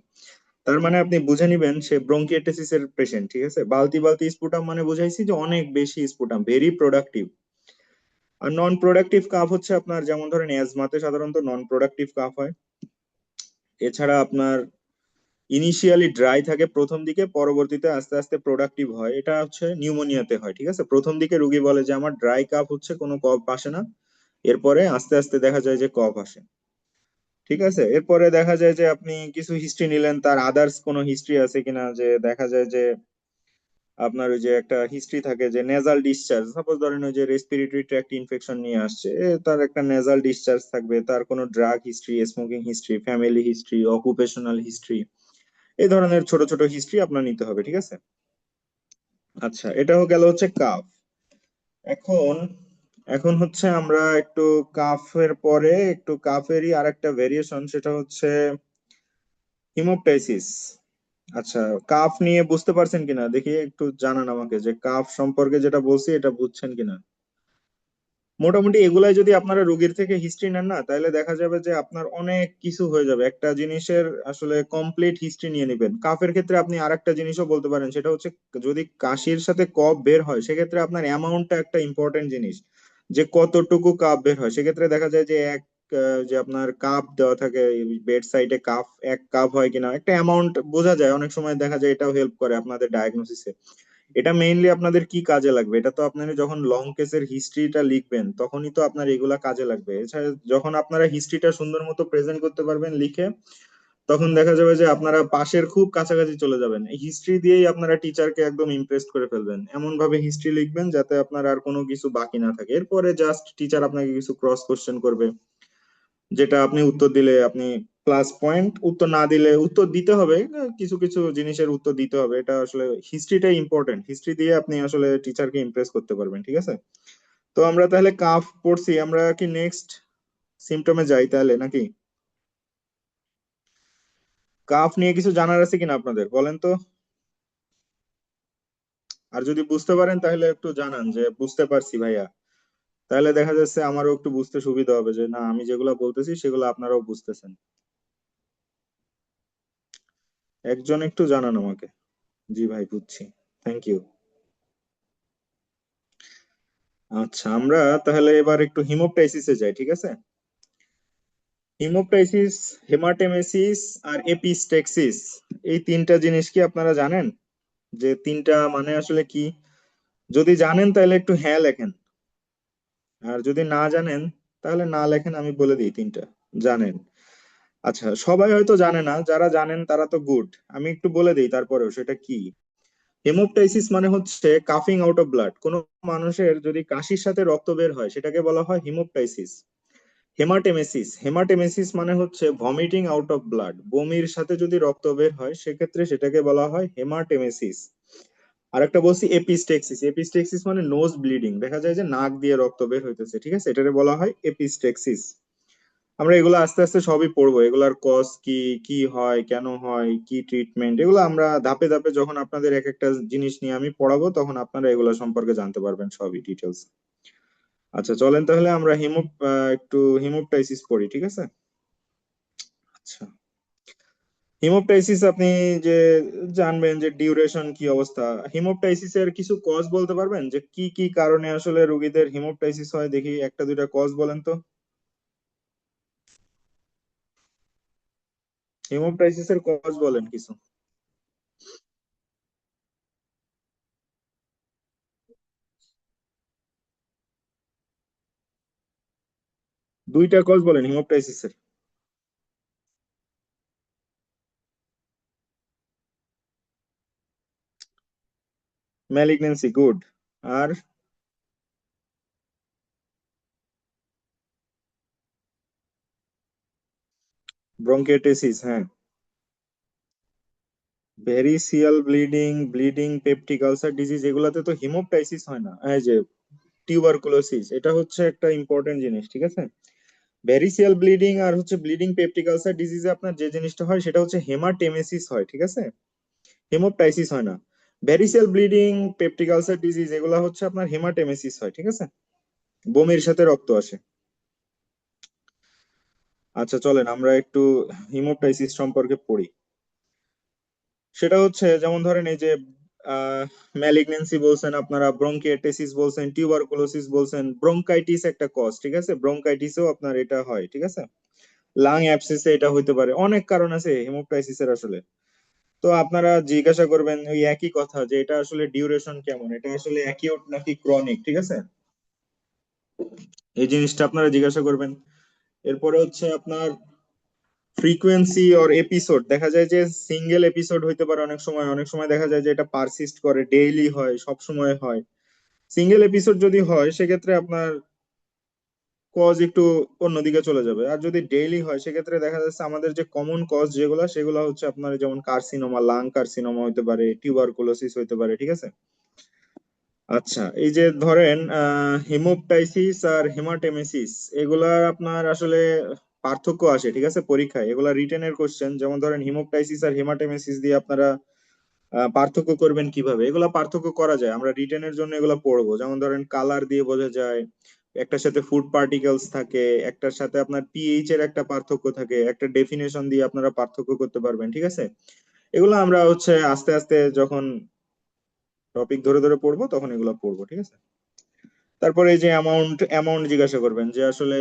তার মানে আপনি বুঝে নিবেন সে ব্রঙ্কিয়েটিসিস এর পেশেন্ট, ঠিক আছে? বালতি বালতি স্পুটাম মানে বুঝাইছি যে অনেক বেশি স্পুটাম, ভেরি প্রোডাক্টিভ। আর নন প্রোডাক্টিভ কাফ হচ্ছে আপনার যেমন ধরেন অ্যাজমাতে সাধারণত নন প্রোডাক্টিভ কাফ হয়। এছাড়া আপনার ইনিশিয়ালি ড্রাই থাকে প্রথম দিকে, পরবর্তীতে আস্তে আস্তে প্রোডাক্টিভ হয়। এটা হচ্ছে নিউমোনিয়াতে হয়, ঠিক আছে? প্রথম দিকে রুগী বলে যে আমার ড্রাই কাফ হচ্ছে, কোনো কফ আসে না, এরপরে আস্তে আস্তে দেখা যায় যে কফ আসে, ঠিক আছে? এরপরে দেখা যায় যে আপনি কিছু হিস্ট্রি নিলেন, তার আদার্স কোনো হিস্ট্রি আছে কিনা, যে দেখা যায় যে আপনার ওই যে একটা হিস্ট্রি থাকে যে নেজাল ডিসচার্জ, সাপোজ ধরেন ওই যে রেসপিরেটরি ট্র্যাক্ট ইনফেকশন নিয়ে আসছে, তার একটা নেজাল ডিসচার্জ থাকবে, তার কোনো drug history, smoking history, family history, occupational history, এই ধরনের ছোট ছোট হিস্ট্রি আপনার নিতে হবে, ঠিক আছে? আচ্ছা, এটাও গেল হচ্ছে কাফ। এখন এখন হচ্ছে আমরা একটু কাফের পরে একটু কাফেরই আর একটা ভেরিয়েশন, সেটা হচ্ছে হিমোপটাইসিস। আচ্ছা, কাফ নিয়ে বুঝতে পারছেন কিনা দেখি একটু জানান আমাকে, যে কাফ সম্পর্কে যেটা বলছি এটা বুঝছেন কিনা। মোটামুটি এগুলাই যদি আপনারা রোগীর থেকে হিস্ট্রি নেন না, তাহলে দেখা যাবে যে আপনার অনেক কিছু হয়ে যাবে। একটা জিনিসের আসলে কমপ্লিট হিস্ট্রি নিয়ে নেবেন। কাফের ক্ষেত্রে আপনি আরেকটা জিনিসও বলতে পারেন, সেটা হচ্ছে যদি কাশির সাথে কফ বের হয় সেক্ষেত্রে আপনার অ্যামাউন্টটা একটা ইম্পর্টেন্ট জিনিস, যে কতটুকু কাপ বের হয়। সেক্ষেত্রে দেখা যায় যে যে আপনার কাপ দেওয়া থাকে বেড সাইডে, কাপ 1 কাপ হয় কিনা একটা অ্যামাউন্ট বোঝা যায়, অনেক সময় দেখা যায় এটাও হেল্প করে আপনাদের ডায়াগনোসিসে। এটা মেইনলি আপনাদের কি কাজে লাগবে, এটা তো আপনারা যখন লং কেসের হিস্ট্রিটা লিখবেন তখনই তো আপনার এগুলা কাজে লাগবে। এছাড়া যখন আপনারা হিস্ট্রিটা সুন্দর মতো প্রেজেন্ট করতে পারবেন লিখে, তখন দেখা যাবে যে আপনারা পাশের খুব কাছাকাছি চলে যাবেন। এই হিস্ট্রি দিয়েই আপনারা টিচারকে একদম ইমপ্রেস করে ফেলবেন। এমন ভাবে হিস্ট্রি লিখবেন যাতে আপনার আর কোনো কিছু বাকি না থাকে। এরপরে জাস্ট টিচার আপনাকে কিছু ক্রস কোশ্চেন করবে, যেটা আপনি উত্তর দিলে আপনি প্লাস পয়েন্ট, উত্তর না দিলে উত্তর দিতে হবে, কিছু কিছু জিনিসের উত্তর দিতে হবে। এটা আসলে হিস্ট্রিটাই ইম্পর্টেন্ট, হিস্ট্রি দিয়ে আপনি আসলে টিচারকে ইমপ্রেস করতে পারবেন, ঠিক আছে? তো আমরা তাহলে কাফ পড়ছি, আমরা কি নেক্সট সিমটমে যাই তাহলে নাকি? কাফ নিয়ে কিছু জানার আছে কিনা আপনাদের, বলেন তো। আর যদি বুঝতে পারেন তাহলে একটু জানান যে বুঝতে পারছি ভাইয়া, তাহলে দেখা যাচ্ছে আমারও একটু বুঝতে সুবিধা হবে যে না আমি যেগুলো বলতেছি সেগুলো আপনারাও বুঝতেছেন। একজন একটু জানান আমাকে। জি ভাই, বুঝছি, থ্যাংক ইউ। আচ্ছা, আমরা তাহলে এবার একটু হিমোপটাইসিসে যাই, ঠিক আছে? হিমোপটাইসিস, হেমাটেমেসিস আর এপিস্টেক্সিস, এই তিনটা জিনিস কি আপনারা জানেন? যে তিনটা মানে আসলে কি? যদি জানেন তাহলে একটু হ্যাঁ লেখেন, আর যদি না জানেন তাহলে না লেখেন, আমি বলে দিই তিনটা। জানেন? আচ্ছা, সবাই হয়তো জানে না, যারা জানেন তারা তো গুড, আমি একটু বলে দিই তারপরেও সেটা কি। হেমোপটাইসিস মানে হচ্ছে কাফিং আউট অফ ব্লাড। কোন মানুষের যদি কাশির সাথে রক্ত বের হয় সেটাকে বলা হয় হিমোপটাইসিস। হেমাটেমেসিস, হেমাটেমেসিস মানে হচ্ছে ভমিটিং আউট অফ ব্লাড, বমির সাথে যদি রক্ত বের হয় সেক্ষেত্রে সেটাকে বলা হয় হেমাটেমেসিস। আর একটা বলছি এপিস্টেক্সিস, এপিস্টেক্সিস মানে নোজ ব্লিডিং, দেখা যায় যে নাক দিয়ে রক্ত বের হইতেছে, ঠিক আছে, এটাকে বলা হয় এপিস্টেক্সিস। আমরা এগুলো আস্তে আস্তে সবই পড়বো, এগুলার কজ কি, কি হয়, কেন হয়, কি ট্রিটমেন্ট, এগুলো আমরা ধাপে ধাপে যখন আপনাদের এক একটা জিনিস নিয়ে আমি পড়াবো তখন আপনারা এগুলো সম্পর্কে জানতে পারবেন সবই ডিটেলস। আচ্ছা চলেন তাহলে আমরা একটু হিমোপটাইসিস পড়ি, ঠিক আছে। আচ্ছা, হিমোপটাইসিস আপনি যে জানবেন যে ডিউরেশন কি অবস্থা, হিমোপটাইসিসের কিছু কজ বলতে পারবেন যে কি কি কারণে আসলে রোগীদের হিমোপটাইসিস হয়, দেখি একটা দুইটা কজ বলেন তো। হিমোপটাইসিসের কজ বলেন কিছু। দুইটা কজ বলেন হিমোপটাইসিসের। Malignancy, good. আর ব্রঙ্কিওটেসিস, হ্যাঁ। Variceal bleeding, bleeding peptic ulcer disease, এগুলাতে তো হিমোপটাইসিস হয় না। এই যে টিউবারকুলোসিস, এটা হচ্ছে একটা ইম্পর্টেন্ট জিনিস, ঠিক আছে। ভেরিসিয়াল ব্লিডিং আর হচ্ছে ব্লিডিং পেপটিক আলসার ডিজিজে আপনার যে জিনিসটা হয় সেটা হচ্ছে হেমাটেমেসিস হয়, ঠিক আছে, হেমোপটাইসিস হয় না। Variceal bleeding, peptic ulcer disease এগুলা হচ্ছে আপনার হেমাটেমেসিস হয়, ঠিক আছে, বমির সাথে রক্ত আসে। আচ্ছা চলেন আমরা একটু হিমোপটাইসিস সম্পর্কে পড়ি। সেটা হচ্ছে যেমন ধরেন এই যে ম্যালিগনেন্সি বলছেন আপনারা, ব্রঙ্কিয়েটেসিস বলছেন, টিউবারকুলোসিস বলছেন, ব্রঙ্কাইটিস একটা কজ, ঠিক আছে, ব্রঙ্কাইটিসও আপনার এটা হয়, ঠিক আছে, লাং অ্যাবসেসে এটা হইতে পারে, অনেক কারণ আছে হেমোপটাইসিসের আসলে। তো আপনারা জিজ্ঞাসা করবেন ওই একই কথা যে এটা আসলে ডিউরেশন কেমন, এটা আসলে অ্যাকিউট নাকি ক্রনিক, ঠিক আছে, এই জিনিসটা আপনারা জিজ্ঞাসা করবেন। এরপরে হচ্ছে আপনার ফ্রিকোয়েন্সি অর এপিসোড, দেখা যায় যে সিঙ্গেল এপিসোড হইতে পারে অনেক সময়, অনেক সময় দেখা যায় যে এটা পারসিস্ট করে, ডেইলি হয়, সব সময় হয়। সিঙ্গেল এপিসোড যদি হয় সেক্ষেত্রে আপনার কজ একটু অন্যদিকে চলে যাবে, আর যদি ডেইলি হয় সেক্ষেত্রে দেখা যাচ্ছে আমাদের যে কমন কজ যেগুলো সেগুলো হচ্ছে আপনার যেমন কার্সিনোমা, লাং কার্সিনোমা হইতে পারে, টিউবারকুলোসিস হইতে পারে, ঠিক আছে। আচ্ছা এই যে ধরেন হিমোপটাইসিস আর হেমাটেমেসিস, এগুলা আপনার আসলে পার্থক্য আসে, ঠিক আছে, পরীক্ষায় এগুলা রিটেনের কোশ্চেন, যেমন ধরেন হিমোপটাইসিস আর হেমাটেমেসিস দিয়ে আপনারা পার্থক্য করবেন কিভাবে, এগুলা পার্থক্য করা যায়, আমরা রিটেনের জন্য এগুলা পড়বো। যেমন ধরেন কালার দিয়ে বোঝা যায়, একটার সাথে ফুড পার্টিকেলস থাকে, একটার সাথে আপনার পিএইচ এর একটা পার্থক্য থাকে, একটা ডেফিনেশন দিয়ে আপনারা পার্থক্য করতে পারবেন, ঠিক আছে। এগুলো আমরা হচ্ছে আস্তে আস্তে যখন টপিক ধরে ধরে পড়বো তখন এগুলো পড়বো, ঠিক আছে। তারপরে এই যে অ্যামাউন্ট, অ্যামাউন্ট জিজ্ঞাসা করবেন যে আসলে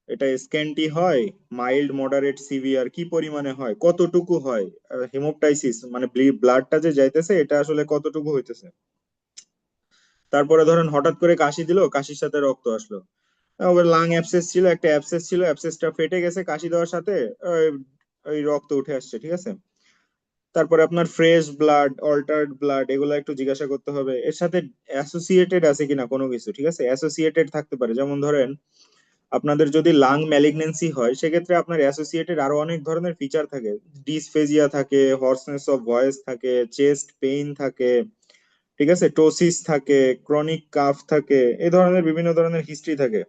এটা স্ক্যান্টি হয়, মাইল্ড, মডারেট, সিভিয়ার, কি পরিমাণে হয়, কতটুকু হয়, হেমোপটাইসিস মানে ব্লাডটা যে যাইতেছে এটা আসলে কতটুকু হইতেছে। তারপরে ধরেন হঠাৎ করে কাশি দিল, কাশির সাথে রক্ত আসলো, ওর লাং অ্যাবসেস ছিল, একটা অ্যাবসেস ছিল, অ্যাবসেসটা ফেটে গেছে কাশি দেওয়ার সাথে, ওই ওই রক্ত উঠে আসছে, ঠিক আছে। তারপরে আপনার ফ্রেশ ব্লাড, অল্টার্ড ব্লাড, এগুলো একটু জিজ্ঞাসা করতে হবে, এর সাথে অ্যাসোসিয়েটেড আছে কিনা কোনো কিছু, ঠিক আছে, অ্যাসোসিয়েটেড থাকতে পারে, যেমন ধরেন আপনাদের যদি লাং ম্যালিগনেন্সি হয় সেক্ষেত্রে আপনার অ্যাসোসিয়েটেড আরো অনেক ধরনের ফিচার থাকে, ডিসফেজিয়া থাকে, হর্সনেস অফ ভয়েস থাকে, চেস্ট পেইন থাকে, ঠিক আছে, টোসিস থাকে, ক্রনিক কাফ থাকে, এই ধরনের বিভিন্ন ধরনের হিস্ট্রি থাকে।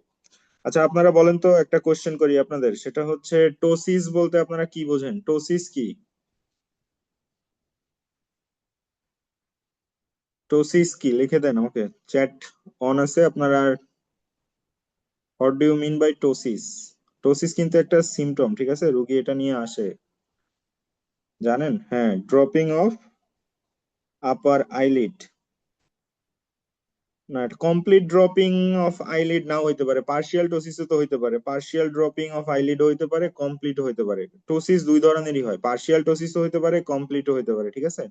আচ্ছা আপনারা বলেন তো, একটা কোশ্চেন করি আপনাদের, সেটা হচ্ছে টোসিস বলতে আপনারা কি বোঝেন, টোসিস কি, টোসিস কি লিখে দেন আমাকে, চ্যাট অন আছে আপনারা। What do you mean by ptosis? Ptosis কিন্তু একটা সিমটম, ঠিক আছে, রুগী এটা নিয়ে আসে, জানেন, হ্যাঁ, ড্রপিং অফ আপার আইলিড। না, কমপ্লিট ড্রপিং অফ আইলিড নাও হইতে পারে, পার্শিয়াল টোসিসও তো হইতে পারে, পার্শিয়াল ড্রপিং অফ আইলিড হইতে পারে, কমপ্লিট হইতে পারে, টোসিস দুই ধরনেরই হয়, পার্শিয়াল টোসিসও হইতে পারে, কমপ্লিটও হইতে পারে, ঠিক আছে।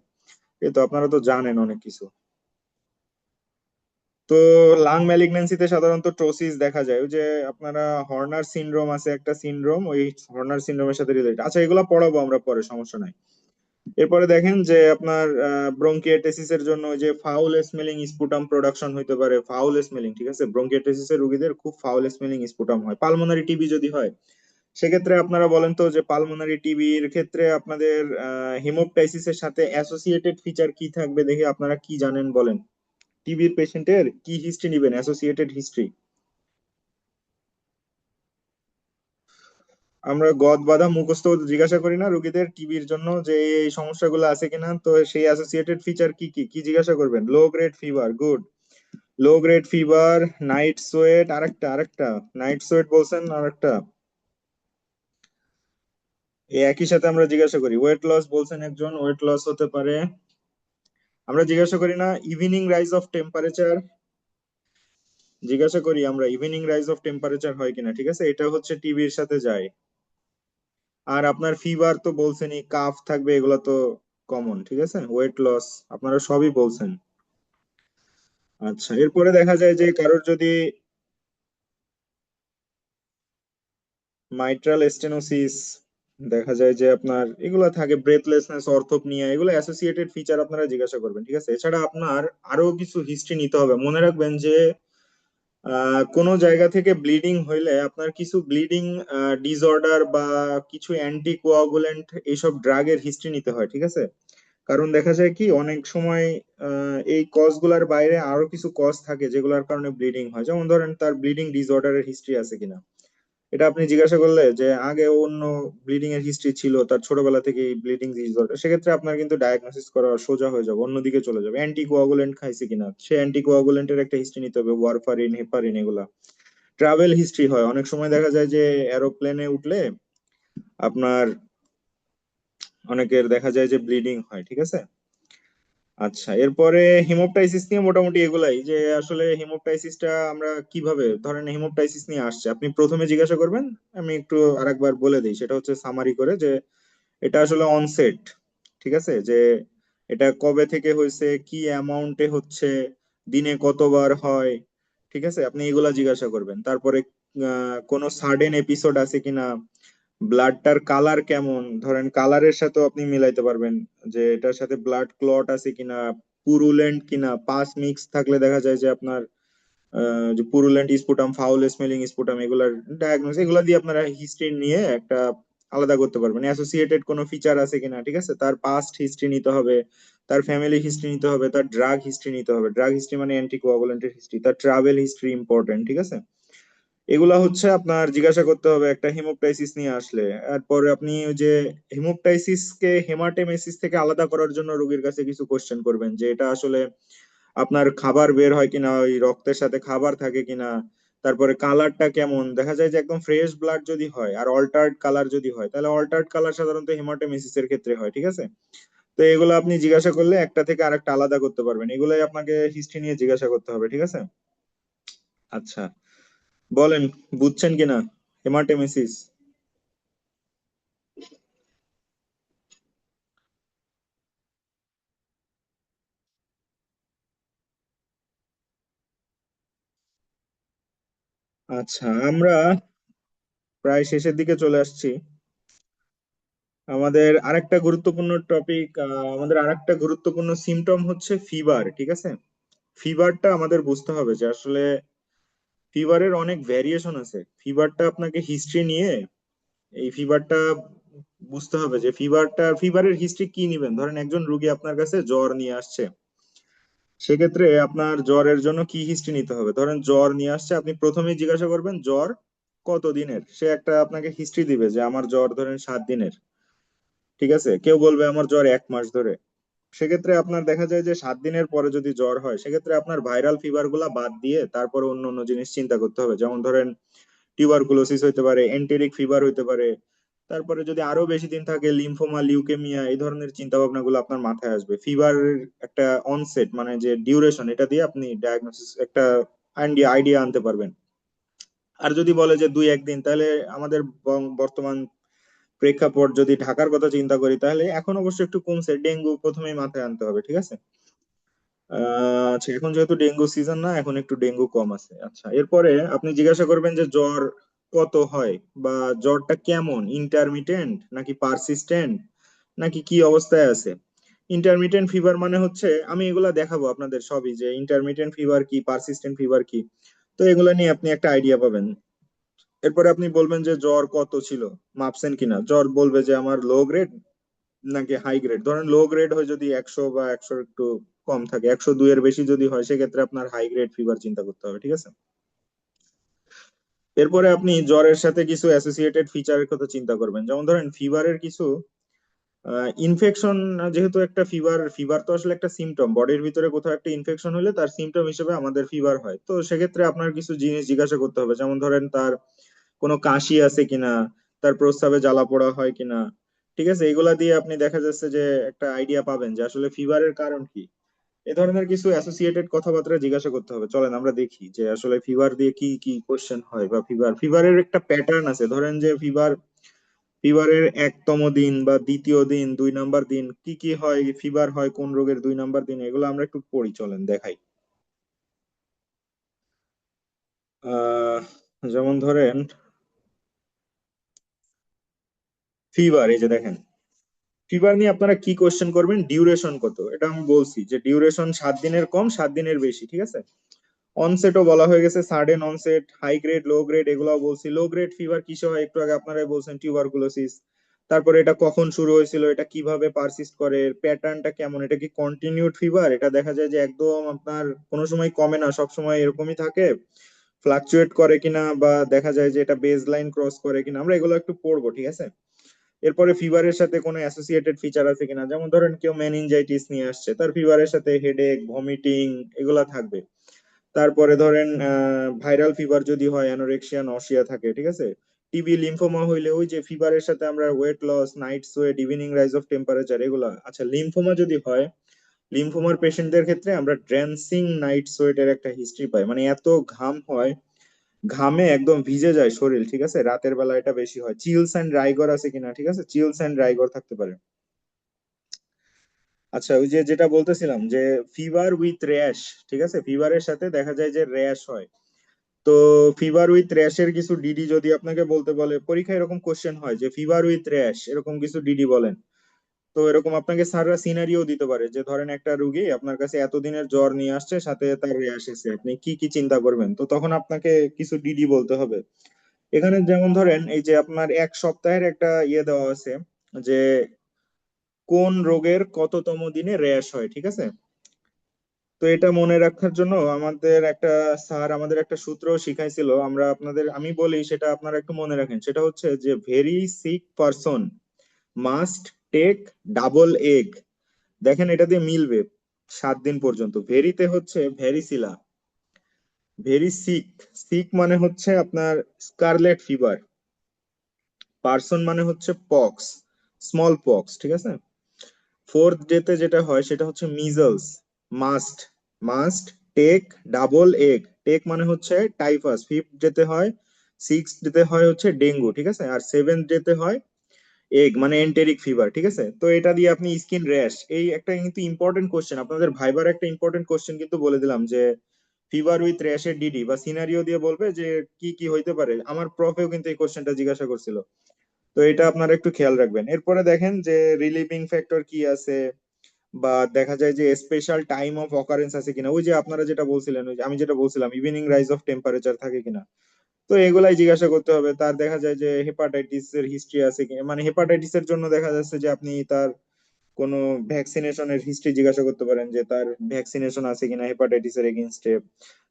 এই তো আপনারা তো জানেন অনেক কিছু। তো লাং ম্যালিগন্যান্সিতে সাধারণত টোসিস দেখা যায়, ওই যে আপনারা হর্নার সিনড্রোম আছে একটা সিনড্রোম, ওই হর্নার সিনড্রোমের সাথে রিলেটেড, আচ্ছা এগুলো পড়াবো আমরা পরে, সমস্যা নাই। এরপরে দেখেন যে আপনার ব্রঙ্কিয়েটেসিস এর জন্য ওই যে ফাউল স্মেলিং স্পুটাম প্রোডাকশন হইতে পারে, ফাউল স্মেলিং, ঠিক আছে, ব্রঙ্কিয়েটেসিস এর রোগীদের খুব ফাউল স্মেলিং স্পুটাম হয়। পালমোনারি টিবি যদি হয়, সেক্ষেত্রে আপনারা বলেন তো যে পালমোনারি টিবির ক্ষেত্রে আপনাদের হিমোপটাইসিস এর সাথে অ্যাসোসিয়েটেড ফিচার কি থাকবে, দেখে আপনারা কি জানেন বলেন। টিবির পেশেন্টের কি হিস্ট্রি নেবেন, অ্যাসোসিয়েটেড হিস্ট্রি? আমরা গদ বাঁধা মুখস্থ জিজ্ঞাসা করি না রোগীদের টিবির জন্য যে এই সমস্যাগুলো আছে কিনা, তো সেই অ্যাসোসিয়েটেড ফিচার কি কি কি জিজ্ঞাসা করবেন? Low grade fever, good. Low grade fever, night sweat, আরেকটা নাইট সোয়েট বলছেন, আরেকটা এই একই সাথে আমরা জিজ্ঞাসা করি। ওয়েট লস বলছেন একজন, ওয়েট লস হতে পারে। আমরা জিজ্ঞাসা করি না ইভিনিং রাইজ অফ টেম্পারেচার? জিজ্ঞাসা করি আমরা ইভিনিং রাইজ অফ টেম্পারেচার হয় কিনা, ঠিক আছে, এটা হচ্ছে টিবির সাথে যায়। আর আপনার ফিভার তো বলছেনই, কাফ থাকবে, এগুলো তো কমন, ঠিক আছে, ওয়েট লস আপনারা সবই বলছেন। আচ্ছা, এরপরে দেখা যায় যে কারোর যদি মাইট্রাল স্টেনোসিস, দেখা যায় যে আপনার এগুলো থাকে, ব্রেথলেসনেস, অর্থোপনিয়া, এগুলো অ্যাসোসিয়েটেড ফিচার আপনারা জিজ্ঞাসা করবেন, ঠিক আছে। এছাড়া আপনার আরো কিছু হিস্ট্রি নিতে হবে। মনে রাখবেন যে কোনো জায়গা থেকে ব্লিডিং হইলে আপনার কিছু ব্লিডিং ডিসঅর্ডার বা কিছু অ্যান্টি কোয়াগুলেন্ট এইসব ড্রাগের হিস্ট্রি নিতে হয়, ঠিক আছে। কারণ দেখা যায় কি অনেক সময় এই কজ গুলার বাইরে আরো কিছু কজ থাকে যেগুলোর কারণে ব্লিডিং হয়, যেমন ধরেন তার ব্লিডিং ডিসঅর্ডারের হিস্ট্রি আছে কিনা। এটা আপনি জিজ্ঞাসা করলে যে আগে অন্য ব্লিডিং এর হিস্ট্রি ছিল, তার ছোটবেলা থেকে ব্লিডিং ডিসঅর্ডার, সেক্ষেত্রে আপনার কিন্তু ডায়াগনোসিস করা সোজা হয়ে যাবে, অন্যদিকে চলে যাবে। অ্যান্টি কোয়াগুলেন্ট খাইছে কিনা, সে অ্যান্টি কোয়াগুলেন্টের একটা হিস্ট্রি নিতে হবে, ওয়ারফারিন, হেপারিন, এগুলা। ট্রাভেল হিস্ট্রি হয়, অনেক সময় দেখা যায় যে এরোপ্লেনে উঠলে আপনার অনেকের দেখা যায় যে ব্লিডিং হয়, ঠিক আছে। আচ্ছা, এরপরে হিমোপটাইসিস নিয়ে মোটামুটি এগুলাই, যে আসলে হিমোপটাইসিসটা আমরা কিভাবে, ধরেন হিমোপটাইসিস নিয়ে আসছে, আপনি প্রথমে জিজ্ঞাসা করবেন, আমি একটু আরেকবার বলে দিই, সেটা হচ্ছে সামারি করে, যে এটা আসলে অনসেট, ঠিক আছে, যে এটা কবে থেকে হয়েছে, কি অ্যামাউন্টে হচ্ছে, দিনে কতবার হয়, ঠিক আছে, আপনি এগুলা জিজ্ঞাসা করবেন। তারপরে কোনো সাডেন এপিসোড আছে কিনা, ব্লাডটার কালার কেমন, ধরেন কালারের সাথেও আপনি মিলাইতে পারবেন যে এটার সাথে ব্লাড ক্লট আছে কিনা, পুরুলেন্ট কিনা, পাস মিক্স থাকলে দেখা যায় যে আপনার যে purulent sputum, foul smelling sputum, এগুলার ডায়াগনোস, এগুলা দিয়ে আপনারা হিস্ট্রি নিয়ে একটা আলাদা করতে পারবেন। অ্যাসোসিয়েটেড কোনো ফিচার আছে কিনা, ঠিক আছে, তার পাস্ট হিস্ট্রি নিতে হবে, তার ফ্যামিলি হিস্ট্রি নিতে হবে, তার ড্রাগ হিস্ট্রি নিতে হবে, ড্রাগ হিস্ট্রি মানে অ্যান্টিকোয়াগুলেন্টের হিস্ট্রি, তার ট্রাভেল হিস্ট্রি ইম্পর্টেন্ট, ঠিক আছে। এগুলা হচ্ছে আপনার জিজ্ঞাসা করতে হবে একটা হিমোপটাইসিস নিয়ে আসলে। এরপরে আপনি ওই যে হিমোপটাইসিস কে হেমাটেমেসিস থেকে আলাদা করার জন্য রোগীর কাছে কিছু কোশ্চেন করবেন, যে এটা আসলে আপনার খাবার বের হয় কিনা, ওই রক্তের সাথে খাবার থাকে কিনা, তারপরে কালারটা কেমন, দেখা যায় যে একদম ফ্রেশ ব্লাড যদি হয় আর অল্টার্ড কালার যদি হয়, তাহলে অল্টার্ড কালার সাধারণত হেমাটোমেসিস এর ক্ষেত্রে হয়, ঠিক আছে। তো এগুলো আপনি জিজ্ঞাসা করলে একটা থেকে আরেকটা আলাদা করতে পারবেন, এগুলাই আপনাকে হিস্ট্রি নিয়ে জিজ্ঞাসা করতে হবে, ঠিক আছে। আচ্ছা, বলেন বুঝছেন কিনা হেমাটোমেসিস? আচ্ছা, আমরা প্রায় শেষের দিকে চলে আসছি। আমাদের আরেকটা গুরুত্বপূর্ণ টপিক, আমাদের আরেকটা গুরুত্বপূর্ণ সিমটম হচ্ছে ফিভার, ঠিক আছে। ফিভারটা আমাদের বুঝতে হবে যে আসলে ফিভারের অনেক ভ্যারিয়েশন আছে। ফিভারটা আপনাকে হিস্ট্রি নিয়ে এই ফিভারটা বুঝতে হবে যে ফিভারের হিস্ট্রি কি নিবেন। ধরেন একজন রুগী আপনার কাছে জ্বর নিয়ে আসছে, সেক্ষেত্রে আপনার জ্বরের জন্য কি হিস্ট্রি নিতে হবে। ধরেন জ্বর নিয়ে আসছে, আপনি প্রথমেই জিজ্ঞাসা করবেন জ্বর কত দিনের, সে একটা আপনাকে হিস্ট্রি দিবে যে আমার জ্বর ধরেন 7 দিনের, ঠিক আছে। কেউ বলবে আমার জ্বর 1 মাস ধরে। সেক্ষেত্রে আপনার দেখা যায় যে 7 দিনের পরে যদি জ্বর হয়, সেক্ষেত্রে আপনার ভাইরাল ফিভার গুলা বাদ দিয়ে তারপরে অন্য অন্য জিনিস চিন্তা করতে হবে, যেমন ধরেন টিউবারকুলোসিস হইতে পারে, এন্টেরিক ফিভার হইতে পারে। তারপরে যদি আরো বেশি দিন থাকে লিম্ফোমা, লিউকেমিয়া, এই ধরনের চিন্তা ভাবনা গুলো আপনার মাথায় আসবে। ফিভারের একটা অনসেট মানে যে ডিউরেশন, এটা দিয়ে আপনি ডায়াগনোসিস একটা আইডিয়া আনতে পারবেন। আর যদি বলে যে 2-1 দিন, তাহলে আমাদের বর্তমান প্রেক্ষাপট যদি ঢাকার কথা চিন্তা করি, তাহলে এখন অবশ্য একটু কমছে, ডেঙ্গু প্রথমেই মাথায় আনতে হবে, ঠিক আছে। আচ্ছা, এখন যেহেতু ডেঙ্গু সিজন না, এখন একটু ডেঙ্গু কম আছে। আচ্ছা, এরপরে আপনি জিজ্ঞাসা করবেন যে জ্বর কত হয়, বা জ্বরটা কেমন, ইন্টারমিটেন্ট নাকি পারসিস্টেন্ট নাকি কি অবস্থায় আছে। ইন্টারমিটেন্ট ফিভার মানে হচ্ছে, আমি এগুলা দেখাবো আপনাদের সবই, যে ইন্টারমিটেন্ট ফিভার কি, পারসিস্টেন্ট ফিভার কি। তো এগুলা নিয়ে আপনি একটা আইডিয়া পাবেন। এরপরে আপনি বলবেন যে জ্বর কত ছিল, মাপছেন কিনা। জ্বর বলবে যে আমার লো গ্রেড নাকি হাই গ্রেড। ধরেন লো গ্রেড হয় যদি 100 বা 100 একটু কম থাকে, 102 এর বেশি যদি হয়, সেক্ষেত্রে আপনার হাই গ্রেড ফিভার চিন্তা করতে হবে, ঠিক আছে। এরপরে আপনি জ্বরের সাথে কিছু অ্যাসোসিয়েটেড ফিচারের কথা চিন্তা করবেন, যেমন ধরেন ফিভারের কিছু ইনফেকশন। যেহেতু একটা ফিভার, ফিভার তো আসলে একটা সিমটম, বডির ভিতরে কোথাও একটা ইনফেকশন হলে তার সিমটম হিসেবে আমাদের ফিভার হয়। তো সেক্ষেত্রে আপনার কিছু জিনিস জিজ্ঞাসা করতে হবে, যেমন ধরেন তার কোনো কাশি আছে কিনা, তার প্রস্রাবে জ্বালা পোড়া হয় কিনা। ঠিক আছে, এগুলা দিয়ে আপনি দেখা যাচ্ছে যে একটা আইডিয়া পাবেন যে আসলে ফিভারের কারণ কি। এ ধরনের কিছু অ্যাসোসিয়েটেড কথাবার্তা জিজ্ঞাসা করতে হবে। চলেন আমরা দেখি যে আসলে ফিভার দিয়ে কি কি কোশ্চেন হয়, বা ফিভারের একটা প্যাটার্ন আছে। ধরেন যে ফিভারের 1তম দিন বা 2য় দিন, 2 নাম্বার দিন কি কি হয়, ফিভার হয় কোন রোগের 2 নাম্বার দিন, এগুলো আমরা একটু পড়ি, চলেন দেখাই। আহ যেমন ধরেন ফিভার, এই যে দেখেন, ফিভার নিয়ে আপনারা কি কোশ্চেন করবেন, ডিউরেশন কত, এটা আমি বলছি যে ডিউরেশন 7 দিনের কম, 7 দিনের বেশি, ঠিক আছে। অনসেটও বলা হয়ে গেছে, sudden onset, high grade, low grade, এগুলাও বলছি। লো গ্রেড ফিভার কিসে হয় একটু আগে আপনারাই বলছেন, টিউবারকুলোসিস। তারপরে এটা কখন শুরু হয়েছিল, এটা কিভাবে পারসিস্ট করে, প্যাটার্নটা কেমন, এটা কি কন্টিনিউড ফিভার, এটা দেখা যায় যে একদম আপনার কোনো সময় কমে না, সব সময় এরকমই থাকে, ফ্লাকচুয়েট করে কিনা, বা দেখা যায় যে এটা বেজ লাইন ক্রস করে কিনা, আমরা এগুলো একটু পড়বো, ঠিক আছে। এরপরে ফিভারের সাথে কোনো অ্যাসোসিয়েটেড ফিচার আছে কিনা, যেমন ধরেন কেউ মেনিনজাইটিস নিয়ে আসছে, তার ফিভারের সাথে হেডেক, ভমিটিং এগুলা থাকবে। তারপরে ধরেন ভাইরাল ফিভার যদি হয়, অ্যানোরেক্সিয়া, নসিয়া থাকে, ঠিক আছে। টিবি, লিম্ফোমা হইলে ওই যে ফিভারের সাথে আমরা weight loss, night sweat, evening rise of temperature, এগুলা। আচ্ছা, লিম্ফোমা যদি হয়, লিম্ফোমার পেশেন্টদের ক্ষেত্রে আমরা ড্রেন্সিং নাইট সোয়েটের একটা হিস্ট্রি পাই, মানে এত ঘাম হয়, ঘামে একদম ভিজে যায় শরীর, ঠিক আছে। রাতের বেলা এটা বেশি হয়। চিলস এন্ড রাইগর আছে কিনা, ঠিক আছে, চিলস এন্ড রাইগর থাকতে পারে। আচ্ছা, ওই যে যেটা বলতেছিলাম যে ফিভার উইথ র্যাশ, ঠিক আছে, ফিভারের সাথে দেখা যায় যে র্যাশ হয়। তো ফিভার উইথ র্যাশের কিছু ডিডি যদি আপনাকে বলতে বলে, পরীক্ষায় এরকম কোশ্চেন হয় যে ফিভার উইথ র্যাশ এরকম কিছু ডিডি বলেন। তো এরকম আপনাকে স্যাররা সিনারিও দিতে পারে, যে ধরেন একটা রুগী আপনার কাছে এতদিনের জ্বর নিয়ে আসছে, সাথে তার র্যাশ এসে, আপনি কি কি চিন্তা করবেন, তো তখন আপনাকে কিছু ডিডি বলতে হবে। এখানে যেমন ধরেন এই যে আপনার 1 সপ্তাহের একটা ইয়ে দেওয়া আছে, যে কোন রোগের কততম দিনে র্যাশ হয়, ঠিক আছে। তো এটা মনে রাখার জন্য আমাদের একটা স্যার আমাদের একটা সূত্র শিখাইছিল, আমরা আপনাদের আমি বলি সেটা আপনারা একটু মনে রাখেন। সেটা হচ্ছে যে very sick person must take double egg. দেখেন এটা দিয়ে মিলবে, 7 দিন পর্যন্ত। ভেরিতে হচ্ছে ভেরিসিলা, ভেরি সিক, সিক মানে হচ্ছে আপনার স্কারলেট ফিভার, পার্সন মানে হচ্ছে পক্স, স্মল পক্স, ঠিক আছে। 4th ডেতে যেটা হয় সেটা হচ্ছে measles. Must, must take double egg, take মানে হচ্ছে টাইফাস। 5th ডেতে হয়, 6th ডেতে হয় হচ্ছে ডেঙ্গু, ঠিক আছে। আর 7th ডেতে হয় এগ মানে এন্টেরিক ফিভার, ঠিক আছে। তো এটা দিয়ে আপনি স্কিন র্যাশ, এই একটা কিন্তু ইম্পর্টেন্ট কোশ্চেন, আপনাদের ভাইবার একটা ইম্পর্টেন্ট কোশ্চেন কিন্তু বলে দিলাম, যে ফিভার উইথ র্যাশের ডিডি বা সিনারিও দিয়ে বলবে যে কি কি হইতে পারে। আমার প্রফেও কিন্তু এই কোশ্চেনটা জিজ্ঞাসা করছিল। তো এটা আপনারা একটু খেয়াল রাখবেন। এরপরে দেখেন যে রিলিভিং ফ্যাক্টর কি আছে, বা দেখা যায় যে স্পেশাল টাইম অফ অকারেন্স আছে কিনা, ওই যে আপনারা যেটা বলছিলেন, ওই যে আমি যেটা বলছিলাম, ইভিনিং রাইজ অফ টেম্পারেচার থাকে কিনা। তো এগুলাই জিজ্ঞাসা করতে হবে। তার দেখা যায় যে হেপাটাইটিস এর হিস্ট্রি আছে কিনা, মানে হেপাটাইটিস এর জন্য দেখা যাচ্ছে যে আপনি তার কোনো ভ্যাকসিনেশনের হিস্ট্রি জিজ্ঞাসা করতে পারেন, যে তার ভ্যাকসিনেশন আছে কিনা হেপাটাইটিস এর এগেইনস্টে।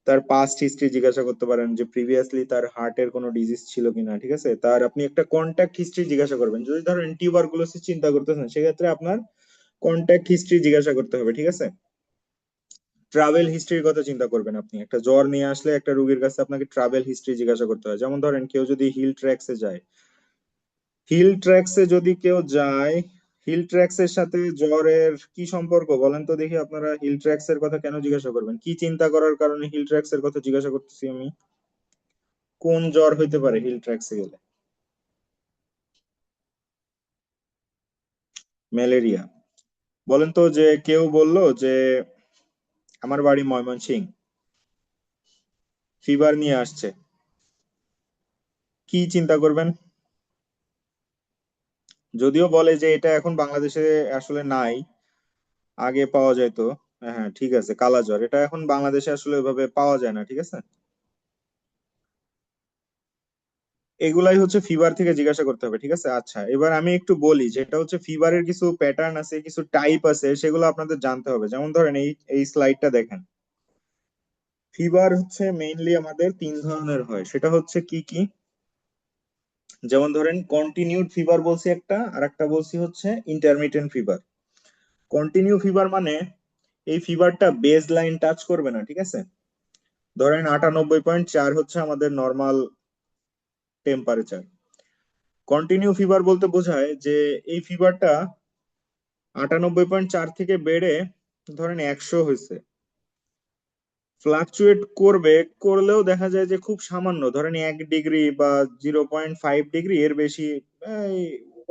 তার পাস্ট হিস্ট্রি জিজ্ঞাসা করতে পারেন, যে প্রিভিয়াসলি তার হার্টের কোনো ডিজিজ ছিল কিনা, ঠিক আছে। তার আপনি একটা কন্ট্যাক্ট হিস্ট্রি জিজ্ঞাসা করবেন, যদি ধরেন টিউবারকুলোসিস চিন্তা করতেছেন, সেক্ষেত্রে আপনার কন্ট্যাক্ট হিস্ট্রি জিজ্ঞাসা করতে হবে, ঠিক আছে। ট্রাভেল হিস্ট্রির কথা চিন্তা করবেন, আপনি একটা জ্বর নিয়ে আসলে একটা রোগীর কাছে আপনাকে ট্রাভেল হিস্ট্রি জিজ্ঞাসা করতে হয়। যেমন ধরেন কেউ যদি হিল ট্র্যাক্সে যায়, হিল ট্র্যাক্সে যদি কেউ যায়, হিল ট্র্যাক্স এর সাথে জ্বরের কি সম্পর্ক বলেন তো দেখি। আপনারা হিল ট্র্যাক্স এর কথা কেন জিজ্ঞাসা করবেন, কি চিন্তা করার কারণে হিল ট্র্যাক্স এর কথা জিজ্ঞাসা করতেছি আমি। কোন জ্বর হইতে পারে হিল ট্র্যাক্সে গেলে? ম্যালেরিয়া। বলেন তো, যে কেউ বলল যে আমার বাড়ি ময়মনসিং, ফিভার নিয়ে আসছে, কি চিন্তা করবেন? যদিও বলে যে এটা এখন বাংলাদেশে আসলে নাই, আগে পাওয়া যেত। হ্যাঁ হ্যাঁ, ঠিক আছে, কালাজ্বর এটা এখন বাংলাদেশে আসলে ওইভাবে পাওয়া যায় না, ঠিক আছে। এগুলাই হচ্ছে ফিভার থেকে জিজ্ঞাসা করতে হবে, ঠিক আছে। আচ্ছা, এবার আমি একটু বলি, যেটা হচ্ছে ফিভারের কিছু প্যাটার্ন আছে, কিছু টাইপ আছে, সেগুলো আপনাদের জানতে হবে। যেমন ধরেন এই এই স্লাইডটা দেখেন। ফিভার হচ্ছে মেইনলি আমাদের তিন ধরনের হয়, সেটা হচ্ছে কি কি? যেমন ধরেন কন্টিনিউড ফিভার বলছি একটা, আর একটা বলছি হচ্ছে ইন্টারমিটেন্ট ফিভার। কন্টিনিউ ফিভার মানে এই ফিভারটা বেজ লাইন টাচ করবে না, ঠিক আছে। ধরেন 98.4 হচ্ছে আমাদের নর্মাল টেম্পারেচার। কন্টিনিউ ফিভার বলতে বোঝায় যে এই ফিভারটা 98.4 থেকে বেড়ে ধরেন 100 হয়েছে, ফ্লাকচুয়েট করবে, করলেও দেখা যায় যে খুব সামান্য, ধরেন 1 ডিগ্রি বা 0.5 ডিগ্রি, এর বেশি, এই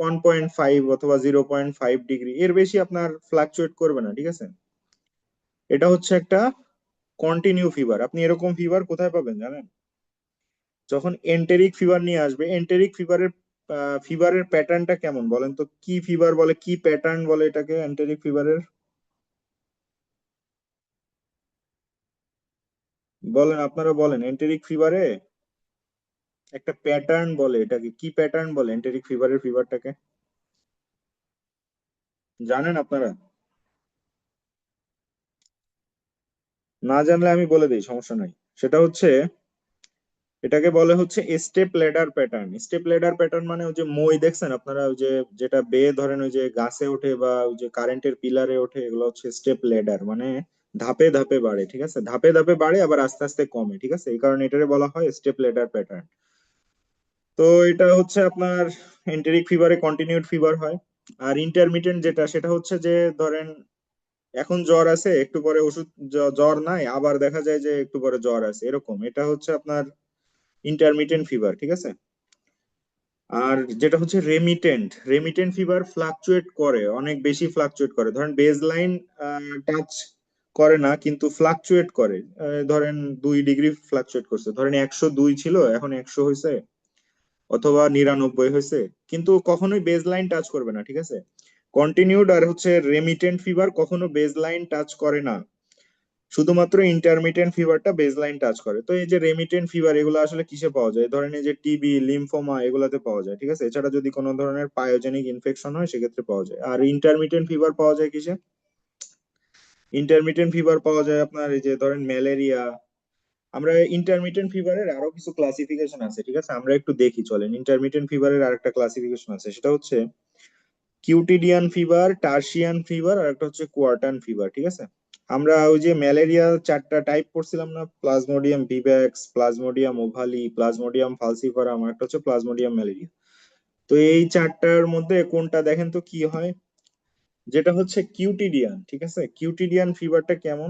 1.5 অথবা 0.5 ডিগ্রি, এর বেশি আপনার ফ্লাকচুয়েট করবে না, ঠিক আছে। এটা হচ্ছে একটা কন্টিনিউ ফিভার। আপনি এরকম ফিভার কোথায় পাবেন জানেন? যখন এন্টেরিক ফিভার নিয়ে আসবে। এন্টেরিক ফিভারের ফিভারের প্যাটার্নটা কেমন বলেন তো? কি ফিভার বলে, কি প্যাটার্ন বলে এটাকে এন্টেরিক ফিভারের? বলেন, আপনারা বলেন, এন্টেরিক ফিভারে একটা প্যাটার্ন বলে, এটাকে কি প্যাটার্ন বলে এন্টেরিক ফিভারের ফিভারটাকে? জানেন আপনারা? না জানলে আমি বলে দিই, সমস্যা নাই। সেটা হচ্ছে, এটাকে বলে হচ্ছে step ladder pattern. Step ladder pattern মানে ওই যে মই দেখছেন আপনারা, ওই যে যেটা বেয়ে ধরেন ওই যে গাছে ওঠে বা ওই যে কারেন্টের পিলারে ওঠে, এগুলো হচ্ছে স্টেপ লেডার, মানে ধাপে ধাপে বাড়ে, ঠিক আছে। ধাপে ধাপে বাড়ে আবার আস্তে আস্তে কমে, ঠিক আছে, এই কারণে এটাকে বলা হয় স্টেপ লেডার প্যাটার্ন। তো এটা হচ্ছে আপনার এন্টেরিক ফিভারে কন্টিনিউড ফিভার হয়। আর ইন্টারমিটেন্ট যেটা, সেটা হচ্ছে যে ধরেন এখন জ্বর আছে, একটু পরে ওষুধ, জ্বর নাই, আবার দেখা যায় যে একটু পরে জ্বর আছে, এরকম। এটা হচ্ছে আপনার ইন্টারমিটেন্ট ফিভার, ঠিক আছে। আর যেটা হচ্ছে রেমিটেন্ট, রেমিটেন্ট ফিভার ফ্লাকচুয়েট করে, অনেক বেশি ফ্লাকচুয়েট করে। ধরেন বেজ লাইন টাচ করে না, কিন্তু ফ্লাকচুয়েট করে। ধরেন 2 ডিগ্রি ফ্লাকচুয়েট করছে, ধরেন 102 ছিল, এখন 100 হয়েছে, অথবা 99 হয়েছে, কিন্তু কখনোই বেজ লাইন টাচ করবে না, ঠিক আছে। কন্টিনিউড আর হচ্ছে রেমিটেন্ট ফিভার কখনো বেজ লাইন টাচ করে না, শুধুমাত্র ইন্টারমিটেন্ট ফিভারটা বেজ লাইন টাচ করে। তো এই যে রেমিটেন্ট ফিভার, এগুলো আসলে কিসে পাওয়া যায়? ধরেন এই যে টিবি, লিম্ফোমা, এগুলাতে পাওয়া যায়, ঠিক আছে। এছাড়া যদি কোনো ধরনের পায়োজেনিক ইনফেকশন হয়, সেক্ষেত্রে পাওয়া যায়। আর ইন্টারমিটেন্ট ফিভার পাওয়া যায় কিসে? ইন্টারমিটেন্ট ফিভার পাওয়া যায় আপনার এই যে ধরেন ম্যালেরিয়া। আমরা ইন্টারমিটেন্ট ফিভারের আরো কিছু ক্লাসিফিকেশন আছে, ঠিক আছে, আমরা একটু দেখি চলেন। ইন্টারমিটেন্ট ফিভারের আরেকটা ক্লাসিফিকেশন আছে, সেটা হচ্ছে কিউটিডিয়ান ফিভার, টার্সিয়ান ফিভার, আর একটা হচ্ছে কোয়ার্টান ফিভার, ঠিক আছে। আমরা ওই যে ম্যালেরিয়া চারটা টাইপ পড়ছিলাম না, প্লাজমোডিয়াম ভিভ্যাক্স, প্লাজমোডিয়াম ওভালি, প্লাজমোডিয়াম ফালসিফারাম, আর একটা হচ্ছে প্লাজমোডিয়াম ম্যালেরিয়া। তো এই চারটার মধ্যে কোনটা দেখেন তো কি হয়? যেটা হচ্ছে কিউটিডিয়ান, ঠিক আছে। কিউটিডিয়ান ফিভারটা কেমন?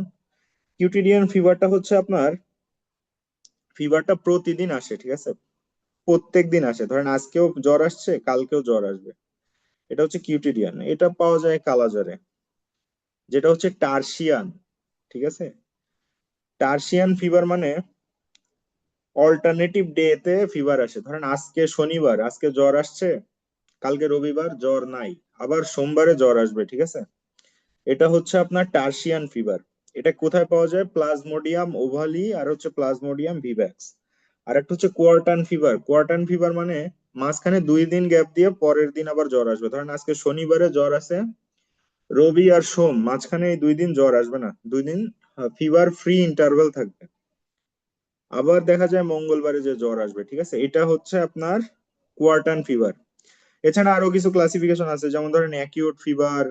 কিউটিডিয়ান ফিভারটা হচ্ছে আপনার, ফিভারটা প্রতিদিন আসে, ঠিক আছে, প্রত্যেক দিন আসে। ধরেন আজকেও জ্বর আসছে, কালকেও জ্বর আসবে। এটা হচ্ছে কিউটিডিয়ান, এটা পাওয়া যায় কালাজ্বরে। যেটা হচ্ছে টার্সিয়ান, ঠিক আছে। টার্সিয়ান ফিভার মানে অল্টারনেটিভ ডে তে ফিভার আসে। ধরেন আজকে শনিবার, আজকে জ্বর আসছে, কালকে রবিবার জ্বর নাই, আবার সোমবারে জ্বর আসবে, ঠিক আছে। এটা হচ্ছে আপনার টার্সিয়ান ফিভার। এটা কোথায় পাওয়া যায়? প্লাজমোডিয়াম ওভালি আর হচ্ছে প্লাজমোডিয়াম ভিভ্যাক্স। আর একটা হচ্ছে কোয়ার্টান ফিভার। কোয়ার্টান ফিভার মানে মাঝখানে 2 দিন গ্যাপ দিয়ে পরের দিন আবার জ্বর আসবে। ধরেন আজকে শনিবারে জ্বর আছে, রবি আর সোম, মাঝখানে এই 2 দিন জ্বর আসবে না, 2 দিন ফিভার ফ্রি ইন্টারভেল থাকবে। আবার দেখা যায় মঙ্গলবারে যে জ্বর আসবে, ঠিক আছে। এটা হচ্ছে আপনার কোয়ার্টান ফিভার। এছাড়া আরো কিছু ক্লাসিফিকেশন আছে, যেমন ধরেন অ্যাকিউট ফিভার,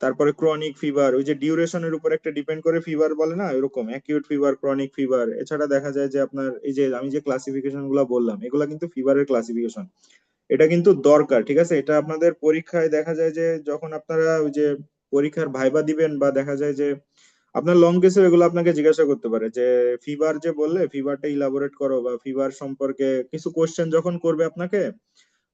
তারপরে ক্রনিক ফিভার, ওই যে ডিউরেশনের উপর একটা ডিপেন্ড করে ফিভার বলে না, এরকম অ্যাকিউট ফিভার, ক্রনিক ফিভার। এছাড়া দেখা যায় যে আপনার এই যে আমি যে ক্লাসিফিকেশন গুলো বললাম, এগুলা কিন্তু ফিভারের ক্লাসিফিকেশন। এটা কিন্তু দরকার, ঠিক আছে। এটা আপনাদের পরীক্ষায় দেখা যায় যে যখন আপনারা ওই যে পরীক্ষার ভাইবা দিবেন, বা দেখা যায় যে আপনার লং কেসে এগুলো আপনাকে জিজ্ঞাসা করতে পারে যে ফিভার যে বললে, ফিভারটা ইলাবোরেট করো, বা ফিভার সম্পর্কে কিছু কোশ্চেন যখন করবে আপনাকে,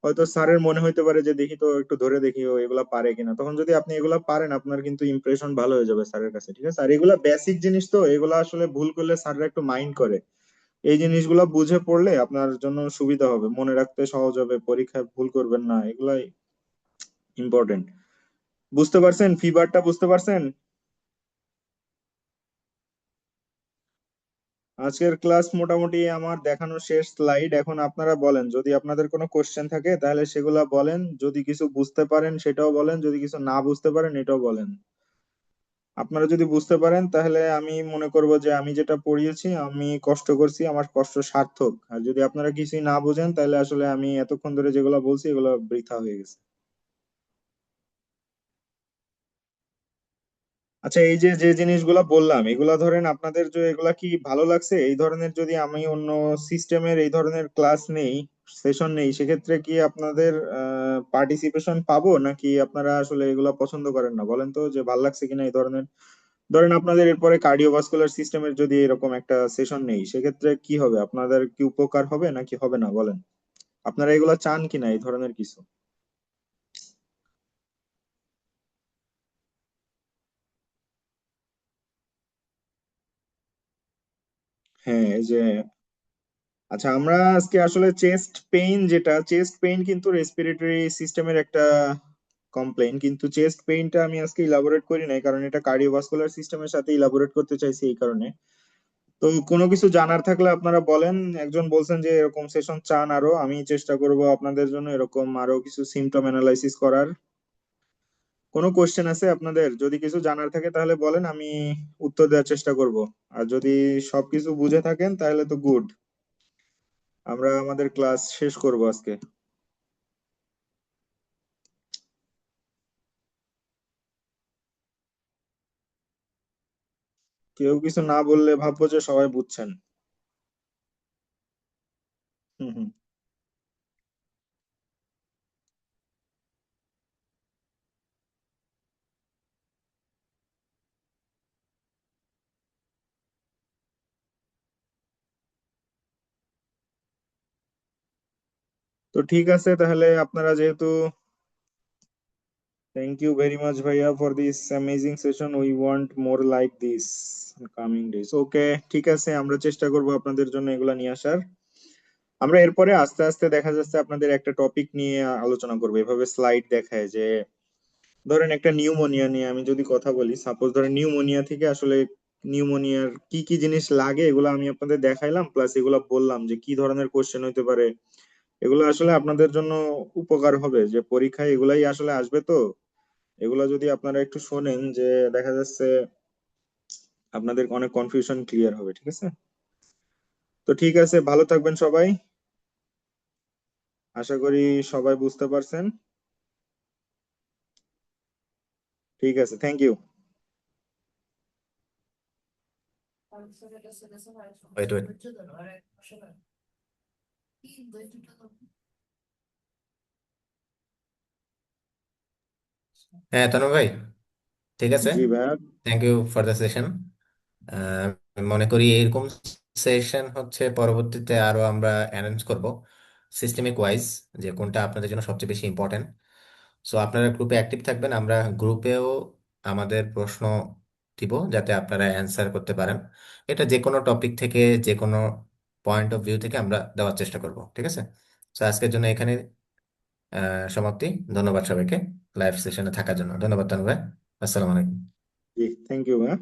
হয়তো স্যারের মনে হইতে পারে যে দেখি তো একটু ধরে দেখি ও এগুলা পারে কিনা। তখন যদি আপনি এগুলা পারেন, আপনার কিন্তু ইমপ্রেশন ভালো হয়ে যাবে স্যারের কাছে, ঠিক আছে। আর এগুলা বেসিক জিনিস, তো এগুলা আসলে ভুল করলে স্যাররা একটু মাইন্ড করে। এই জিনিসগুলা বুঝে পড়লে আপনার জন্য সুবিধা হবে, মনে রাখতে সহজ হবে, পরীক্ষায় ভুল করবেন না, এগুলাই ইম্পর্টেন্ট। বুঝতে পারছেন, ফিভারটা বুঝতে পারছেন? আজকের ক্লাস মোটামুটি আমার দেখানো শেষ স্লাইড। এখন আপনারা বলেন, যদি আপনাদের কোনো কোশ্চেন থাকে তাহলে সেগুলা বলেন, যদি কিছু বুঝতে পারেন সেটাও বলেন, যদি কিছু না বুঝতে পারেন এটাও বলেন। আপনারা যদি বুঝতে পারেন তাহলে আমি মনে করব যে আমি যেটা পড়িয়েছি, আমি কষ্ট করছি, আমার কষ্ট সার্থক। আর যদি আপনারা কিছুই না বুঝেন তাহলে আসলে আমি এতক্ষণ ধরে যেগুলো বলছি এগুলো বৃথা হয়ে গেছে। আচ্ছা, এই যে যে জিনিসগুলো বললাম এগুলা ধরেন আপনাদের যে এগুলা কি ভালো লাগছে? এই ধরনের যদি আমি অন্য সিস্টেমের এই ধরনের ক্লাস নেই, সেশন নেই, সেক্ষেত্রে কি আপনাদের পার্টিসিপেশন পাবো, নাকি আপনারা আসলে এগুলা পছন্দ করেন না? বলেন তো যে ভালো লাগছে কিনা এই ধরনের। ধরেন আপনাদের এরপরে কার্ডিওভাস্কুলার সিস্টেমের যদি এরকম একটা সেশন নেই, সেক্ষেত্রে কি হবে? আপনাদের কি উপকার হবে নাকি হবে না বলেন? আপনারা এগুলা চান কিনা এই ধরনের কিছু? হ্যাঁ, এই যে আচ্ছা, আমরা আজকে আসলে চেস্ট পেইন, যেটা চেস্ট পেইন কিন্তু রেসপিরেটরি সিস্টেমের একটা কমপ্লেইন, কিন্তু চেস্ট পেইনটা আমি আজকে ইলাবোরেট করি নাই, কারণ এটা কার্ডিওভাস্কুলার সিস্টেমের সাথে ইলাবোরেট করতে চাইছি এই কারণে। তো কোনো কিছু জানার থাকলে আপনারা বলেন। একজন বলছেন যে এরকম সেশন চান আরো, আমি চেষ্টা করব আপনাদের জন্য এরকম আরো কিছু সিমটম অ্যানালাইসিস করার। কোনো কোশ্চেন আছে আপনাদের? যদি কিছু জানার থাকে তাহলে বলেন, আমি উত্তর দেওয়ার চেষ্টা করব। আর যদি সবকিছু বুঝে থাকেন তাহলে তো গুড, আমরা আমাদের ক্লাস শেষ করব আজকে। কেউ কিছু না বললে ভাববো যে সবাই বুঝছেন। হুম হুম। তো ঠিক আছে তাহলে, আপনারা যেহেতু, থ্যাংক ইউ ভেরি মাচ ভাইয়া for this amazing session, we want more like this coming days. Okay, ঠিক আছে, আমরা চেষ্টা করব আপনাদের জন্য এগুলা নিয়ে আসার। আমরা এরপরে আস্তে আস্তে দেখা যাচ্ছে আপনাদের একটা টপিক নিয়ে আলোচনা করবো, এভাবে স্লাইড দেখায় যে ধরেন একটা নিউমোনিয়া নিয়ে আমি যদি কথা বলি, সাপোজ ধরেন নিউমোনিয়া থেকে আসলে নিউমোনিয়ার কি কি জিনিস লাগে এগুলো আমি আপনাদের দেখাইলাম, প্লাস এগুলো বললাম যে কি ধরনের কোশ্চেন হইতে পারে। এগুলো আসলে আপনাদের জন্য উপকার হবে, যে পরীক্ষায় এগুলাই আসলে আসবে। তো এগুলো যদি আপনারা একটু শোনেন, যে দেখা যাচ্ছে আপনাদের অনেক কনফিউশন ক্লিয়ার হবে। ঠিক আছে? তো ঠিক আছে, ভালো থাকবেন সবাই। আশা করি সবাই বুঝতে পারছেন। ঠিক আছে, থ্যাংক ইউ। Wait wait. হ্যাঁ তনু ভাই, ঠিক আছে। জি ভাইয়া। Thank you for the session. মনে করি এরকম সেশন হচ্ছে পরবর্তীতে আরো আমরা অ্যারেঞ্জ করব সিস্টেমিক ওয়াইজ, যে কোনটা আপনাদের জন্য সবচেয়ে বেশি ইম্পর্টেন্ট। সো আপনারা গ্রুপে অ্যাক্টিভ থাকবেন, আমরা গ্রুপেও আমাদের প্রশ্ন দিব যাতে আপনারা অ্যান্সার করতে পারেন। এটা যে কোনো টপিক থেকে, যে কোনো পয়েন্ট অফ ভিউ থেকে আমরা দেওয়ার চেষ্টা করব, ঠিক আছে। তো আজকের জন্য এখানে সমাপ্তি। ধন্যবাদ সবাইকে লাইভ সেশনে থাকার জন্য। ধন্যবাদ তনু ভাই। আসসালামু আলাইকুম। জি, থ্যাংক ইউ ভাইয়া।